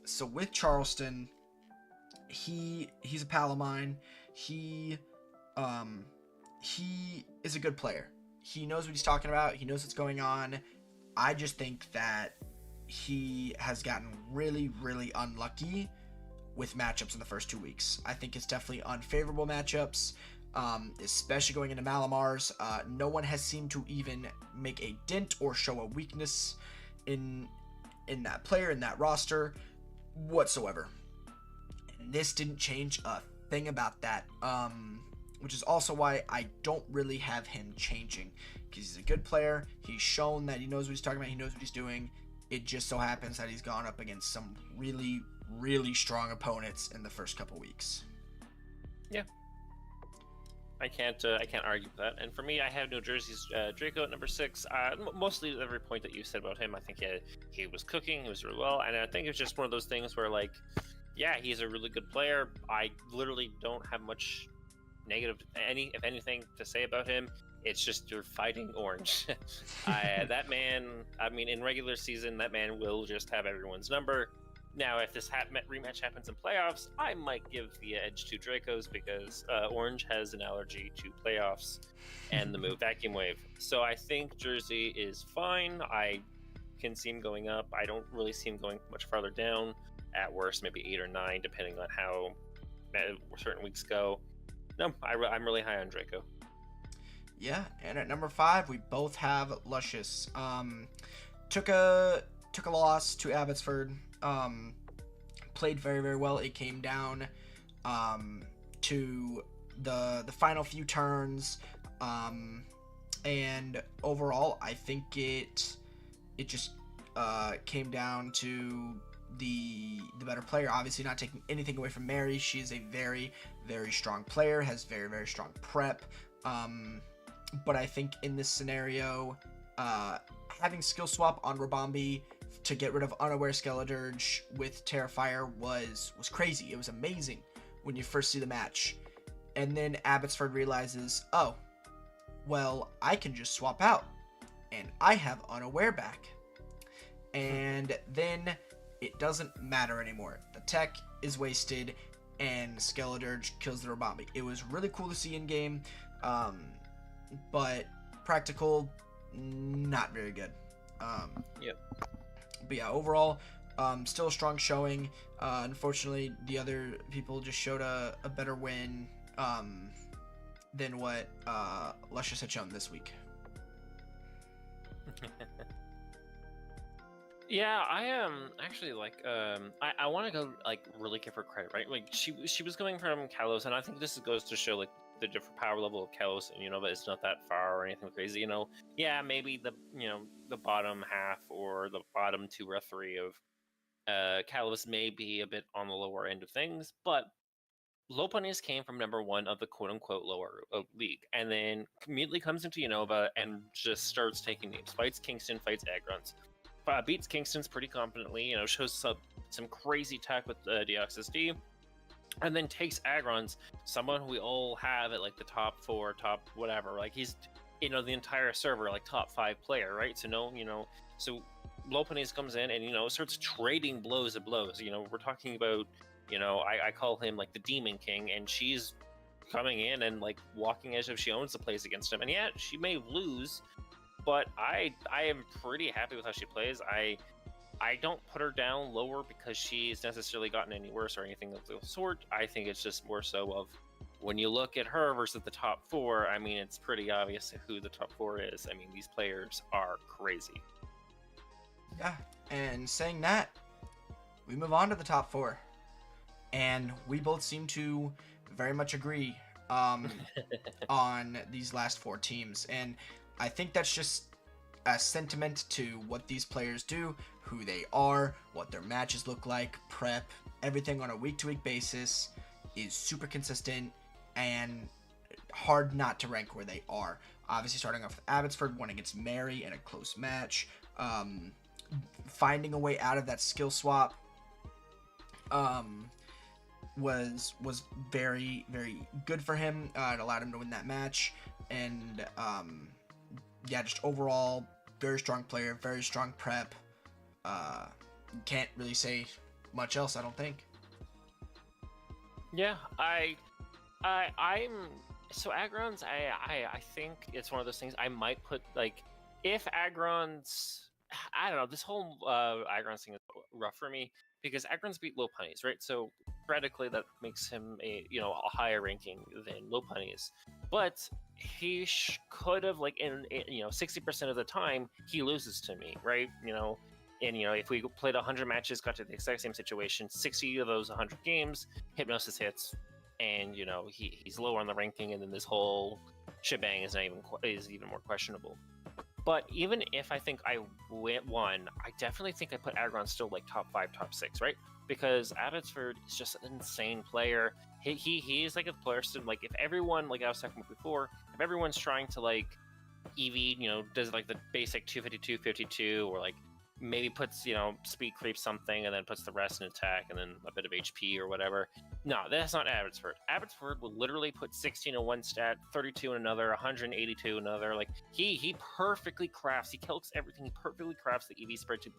So with Charleston, he's a pal of mine. He is a good player. He knows what he's talking about. He knows what's going on. I just think that he has gotten really, really unlucky with matchups in the first 2 weeks. I think it's definitely unfavorable matchups, especially going into Malamars. No one has seemed to even make a dent or show a weakness in in that player, in that roster whatsoever. And this didn't change a thing about that. Which is also why I don't really have him changing, because he's a good player. He's shown that he knows what he's talking about. He knows what he's doing. It just so happens that he's gone up against some really, really strong opponents in the first couple weeks. Yeah, I can't argue with that. And for me, I have New Jersey's Draco at number 6. Mostly every point that you said about him, I think he was cooking. He was really well, and I think it's just one of those things where, like, yeah, he's a really good player. I literally don't have much negative, if anything, to say about him. It's just you're fighting Orange. That man, I mean, in regular season, that man will just have everyone's number. Now, if this rematch happens in playoffs, I might give the edge to Dracos, because Orange has an allergy to playoffs and the move Vacuum Wave. So I think Jersey is fine. I can see him going up. I don't really see him going much farther down. At worst, maybe 8 or 9, depending on how certain weeks go. No, I'm really high on Draco. Yeah, and at number 5, we both have Luscious. Took a loss to Abbotsford. Played very, very well. It came down to the final few turns, and overall, I think it just came down to the better player. Obviously, not taking anything away from Mary. She is a very, very strong player, has very, very strong prep. But I think in this scenario, having skill swap on Rabambi to get rid of Unaware Skeledirge with Terrifier was crazy. It was amazing when you first see the match. And then Abbotsford realizes, oh, well, I can just swap out, and I have Unaware back. And then it doesn't matter anymore. The tech is wasted, and Skeledirge kills the Rabambi. It was really cool to see in game, but practical, not very good. Yep. But yeah, overall, still a strong showing. Unfortunately, the other people just showed a better win than what Luscious had shown this week. Yeah, I am actually like I want to go like really give her credit, right? Like she was going from Kalos, and I think this goes to show like the different power level of Kalos, and but it's not that far or anything crazy. Yeah, maybe the bottom half or the bottom 2 or 3 of Kalos may be a bit on the lower end of things, but Lopunnies came from number 1 of the quote-unquote lower league, and then immediately comes into Unova and just starts taking names. Fights Kingston, fights Agrons. Beats Kingston's pretty confidently, shows some crazy tech with DXSD, and then takes Agrons, someone who we all have at like the top 4, top whatever. Like he's, the entire server, like top 5 player, right? So so Lopunnies comes in and starts trading blows at blows. We're talking about, I call him like the Demon King, and she's coming in and like walking as if she owns the place against him. And yeah, she may lose, but I am pretty happy with how she plays. I don't put her down lower because she's necessarily gotten any worse or anything of the sort. I think it's just more so of when you look at her versus the top 4, I mean, it's pretty obvious who the top 4 is. I mean, these players are crazy. Yeah, and saying that, we move on to the top 4. And we both seem to very much agree on these last 4 teams. And I think that's just a sentiment to what these players do, who they are, what their matches look like, prep, everything on a week-to-week basis is super consistent and hard not to rank where they are. Obviously, starting off with Abbotsford, won against Mary in a close match, finding a way out of that skill swap was very, very good for him. It allowed him to win that match, and yeah, just overall very strong player, very strong prep. Can't really say much else, I don't think. Yeah, I'm so Agrons. I think it's one of those things I might put like if Agrons. I don't know. This whole Agrons thing is rough for me because Agrons beat Lopunnies, right? So theoretically, that makes him a higher ranking than Lopunnies, but he could have like in 60% of the time he loses to me, right? And if we played 100 matches, got to the exact same situation, 60 of those 100 games, Hypnosis hits, and he's lower on the ranking, and then this whole shebang is even more questionable. But even if I think I won, I definitely think I put Aggron still like top 5, top 6, right? Because Abbotsford is just an insane player. He is like a player. So like if everyone, like I was talking about before, if everyone's trying to like EV, does like the basic 252, 52, or like maybe puts speed creep something and then puts the rest in attack and then a bit of HP or whatever. No, that's not Abbotsford. Abbotsford will literally put 16 in one stat, 32 in another, 182 in another. Like he perfectly crafts, he calcs everything. He perfectly crafts the EV spread to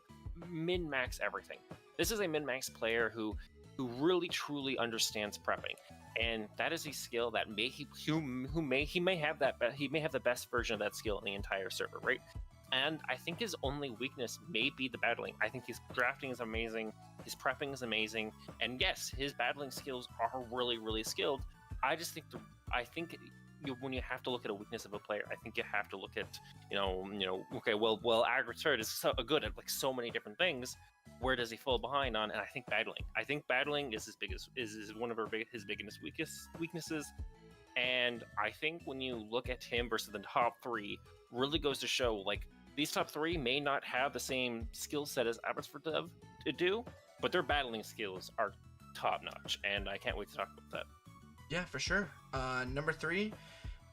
min max everything. This is a min max player who really truly understands prepping, and that is a skill that he may have the best version of that skill in the entire server, right? And I think his only weakness may be the battling. I think his drafting is amazing, his prepping is amazing, and yes, his battling skills are really, really skilled. I just think when you have to look at a weakness of a player, I think you have to look at okay, well, Agriturd is so good at like so many different things. Where does he fall behind on? And I think battling. I think battling is one of his biggest weaknesses. And I think when you look at him versus the top 3, really goes to show like these top 3 may not have the same skill set as Abbotsford do, but their battling skills are top notch, and I can't wait to talk about that. Yeah, for sure. Number 3,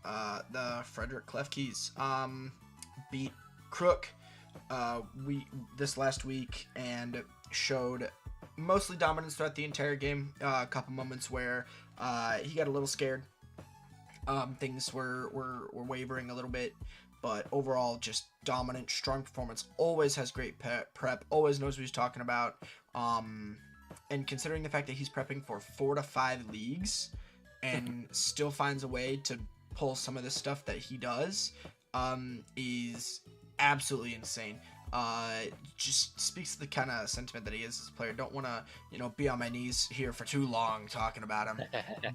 the Frederick Klefkes beat Crook this last week and showed mostly dominance throughout the entire game. A couple moments where he got a little scared. Things were wavering a little bit, but overall just dominant, strong performance. Always has great prep, always knows what he's talking about. And considering the fact that he's prepping for 4 to 5 leagues and still finds a way to pull some of the stuff that he does, is absolutely insane. Just speaks to the kind of sentiment that he is as a player. Don't want to, be on my knees here for too long talking about him.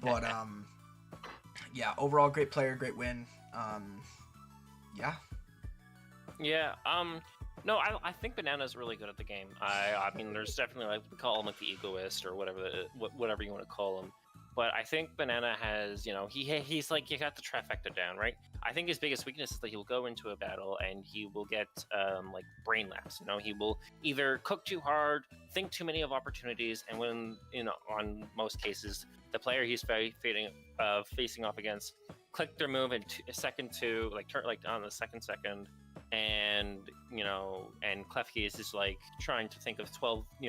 But, yeah, overall great player, great win. Yeah. Yeah. No, I think Banana's really good at the game. I mean, there's definitely, like, we call him like the egoist or whatever you want to call him. But I think Banana has, he's like, you got the trifecta down, right? I think his biggest weakness is that he'll go into a battle and he will get like brain lapse. He will either cook too hard, think too many of opportunities, and when on most cases, the player he's facing off against click their move in a second to turn on the second, and and Klefki is just like trying to think of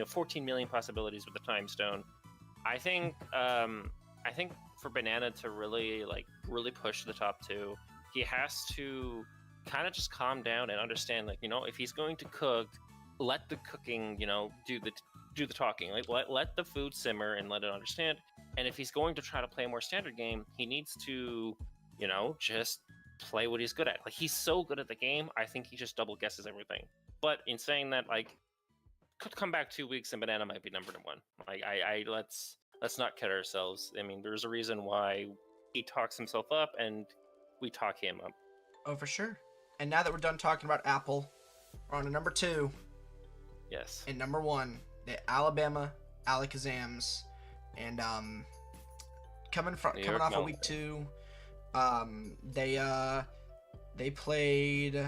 14 million possibilities with the time stone. I think for Banana to really push the top 2, he has to kind of just calm down and understand, if he's going to cook, let the cooking, do the talking. Let the food simmer and let it understand. And if he's going to try to play a more standard game, he needs to, just play what he's good at. He's so good at the game, I think he just double guesses everything. But in saying that, could come back 2 weeks and Banana might be number 1. Let's not kid ourselves. I mean, there's a reason why he talks himself up and we talk him up. Oh, for sure. And now that we're done talking about Apple, we're on to number 2. Yes. And number 1, the Alabama Alakazams. And coming off of week 2, they played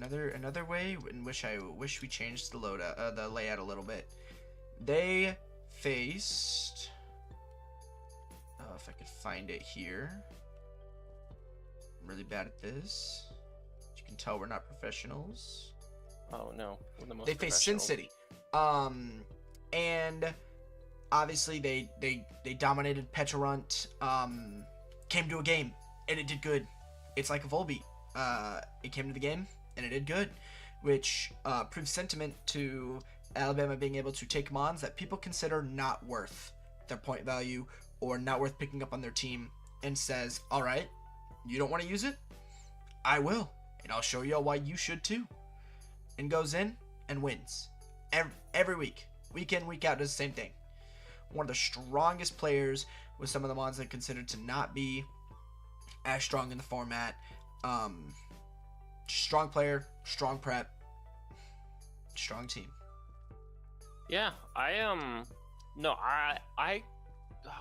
another way, and wish we changed the layout a little bit. They faced, if I could find it here. I'm really bad at this. As you can tell, we're not professionals. Oh no, we're the most. They faced Sin City, and obviously they dominated Petrorunt. Came to a game and it did good. It's like a Volbeat. It came to the game and it did good, which proves sentiment to Alabama being able to take mons that people consider not worth their point value or not worth picking up on their team, and says, all right, you don't want to use it? I will, and I'll show you why you should too. And goes in and wins. Every week. Week in, week out, does the same thing. One of the strongest players with some of the mons that are considered to not be as strong in the format. Strong player, strong prep. strong team. Yeah, no,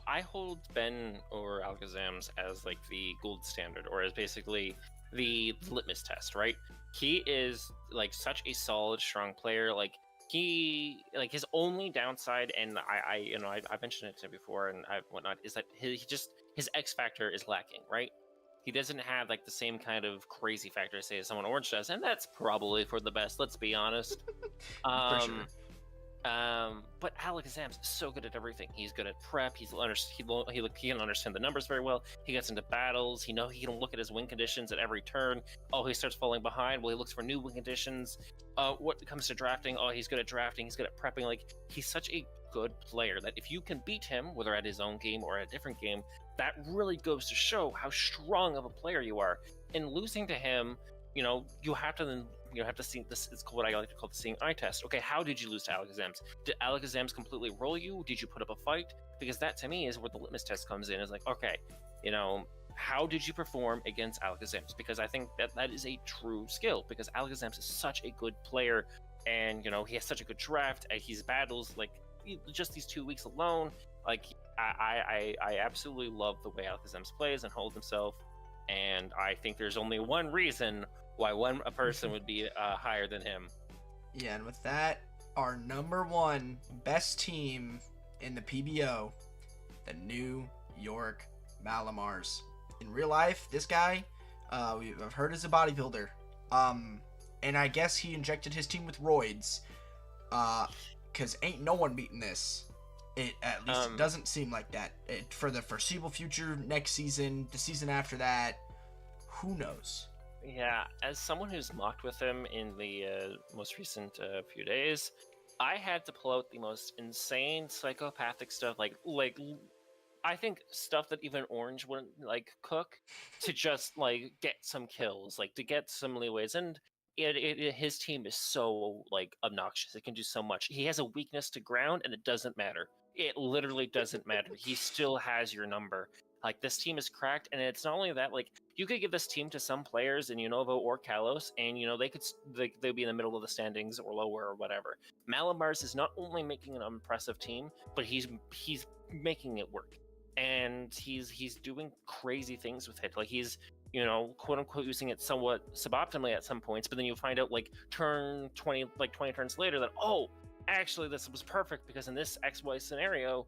I hold Ben or Alakazam's as like the gold standard, or as basically the litmus test, right? He is like such a solid, strong player. Like his only downside, and I mentioned it to him before and whatnot, is that his X factor is lacking, right? He doesn't have like the same kind of crazy factor, say, as someone Orange does, and that's probably for the best. Let's be honest. For sure. But Alakazam's so good at everything. He's good at prep. He can understand the numbers very well. He gets into battles. He can look at his win conditions at every turn. Oh, he starts falling behind. Well, he looks for new win conditions. What comes to drafting? Oh, he's good at drafting. He's good at prepping. Like, he's such a good player that if you can beat him, whether at his own game or at a different game, that really goes to show how strong of a player you are. And losing to him, you have to then have to see this. It's what I like to call the seeing eye test. Okay, how did you lose to Alakazam's? Did Alakazam's completely roll you? Did you put up a fight? Because that to me is where the litmus test comes in. Is like, okay, how did you perform against Alakazam's? Because I think that is a true skill. Because Alakazam's is such a good player, and he has such a good draft. And he's battles like just these 2 weeks alone. Like I absolutely love the way Alakazam's plays and holds himself. And I think there's only one reason why a person would be higher than him. Yeah, and with that, our number one best team in the PBO, the New York Malamars. In real life, this guy, I've heard is a bodybuilder. And I guess he injected his team with roids. Cause ain't no one beating this. It at least it doesn't seem like that. For the foreseeable future, next season, the season after that, who knows? Yeah, as someone who's mocked with him in the most recent few days, I had to pull out the most insane psychopathic stuff, like I think stuff that even Orange wouldn't cook to just get some kills, to get some leeways. And his team is so obnoxious. It can do so much. He has a weakness to ground, and it doesn't matter. It literally doesn't matter. He still has your number. This team is cracked, and it's not only that. You could give this team to some players in Unova or Kalos, and they'd be in the middle of the standings or lower or whatever. Malamars is not only making an impressive team, but he's making it work, and he's doing crazy things with it. He's quote unquote using it somewhat suboptimally at some points, but then you find out turn 20 turns later that actually this was perfect because in this XY scenario,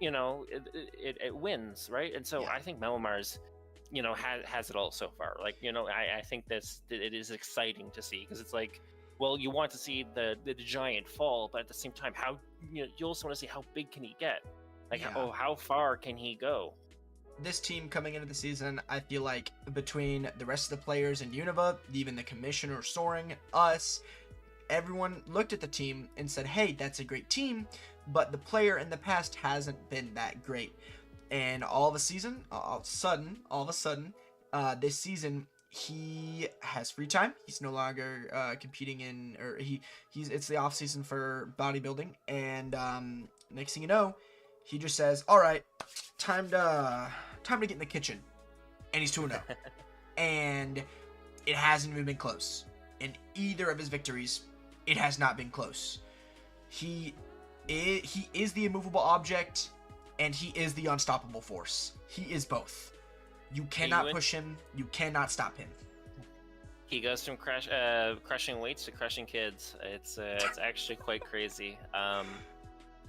it wins, right? And so Yeah. I think Malamars, has it all so far. I think it is exciting to see because it's you want to see the giant fall, but at the same time, how you also want to see how big can he get? Yeah. How far can he go? This team coming into the season, I feel like between the rest of the players in Unova, even the commissioner Soaring, us, everyone looked at the team and said, hey, that's a great team, but the player in the past hasn't been that great. And all of a sudden, this season, he has free time. He's no longer competing it's the off season for bodybuilding. And next thing you know, he just says, all right, time to get in the kitchen. And he's 2-0. And it hasn't even been close. In either of his victories, it has not been close. He is the immovable object, and he is the unstoppable force. He is both. You cannot push him. You cannot stop him. He goes from crushing weights to crushing kids. It's actually quite crazy.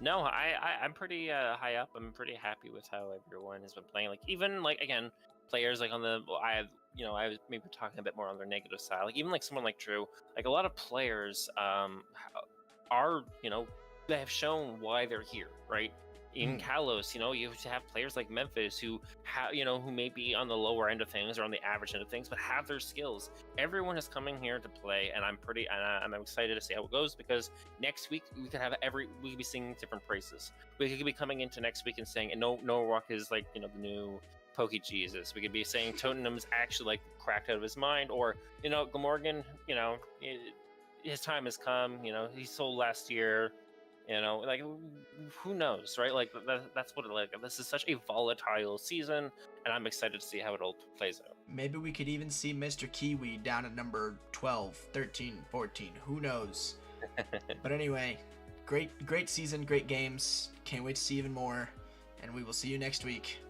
No, I'm pretty high up. I'm pretty happy with how everyone has been playing. Even again, players on the I was maybe talking a bit more on their negative side. Even someone like Drew. A lot of players are they have shown why they're here, right? In Kalos, you have to have players like Memphis who who may be on the lower end of things or on the average end of things, but have their skills. Everyone is coming here to play, and I'm excited to see how it goes because next week we could be singing different praises. We could be coming into next week and saying, and Noah Rock is the new Pokey Jesus. We could be saying Totem's actually cracked out of his mind, or Glamorgan, his time has come. He sold last year. Who knows, right? That's what this is such a volatile season, and I'm excited to see how it all plays out. Maybe we could even see Mr. Kiwi down at number 12, 13, 14. Who knows? But anyway, great season, great games. Can't wait to see even more, and we will see you next week.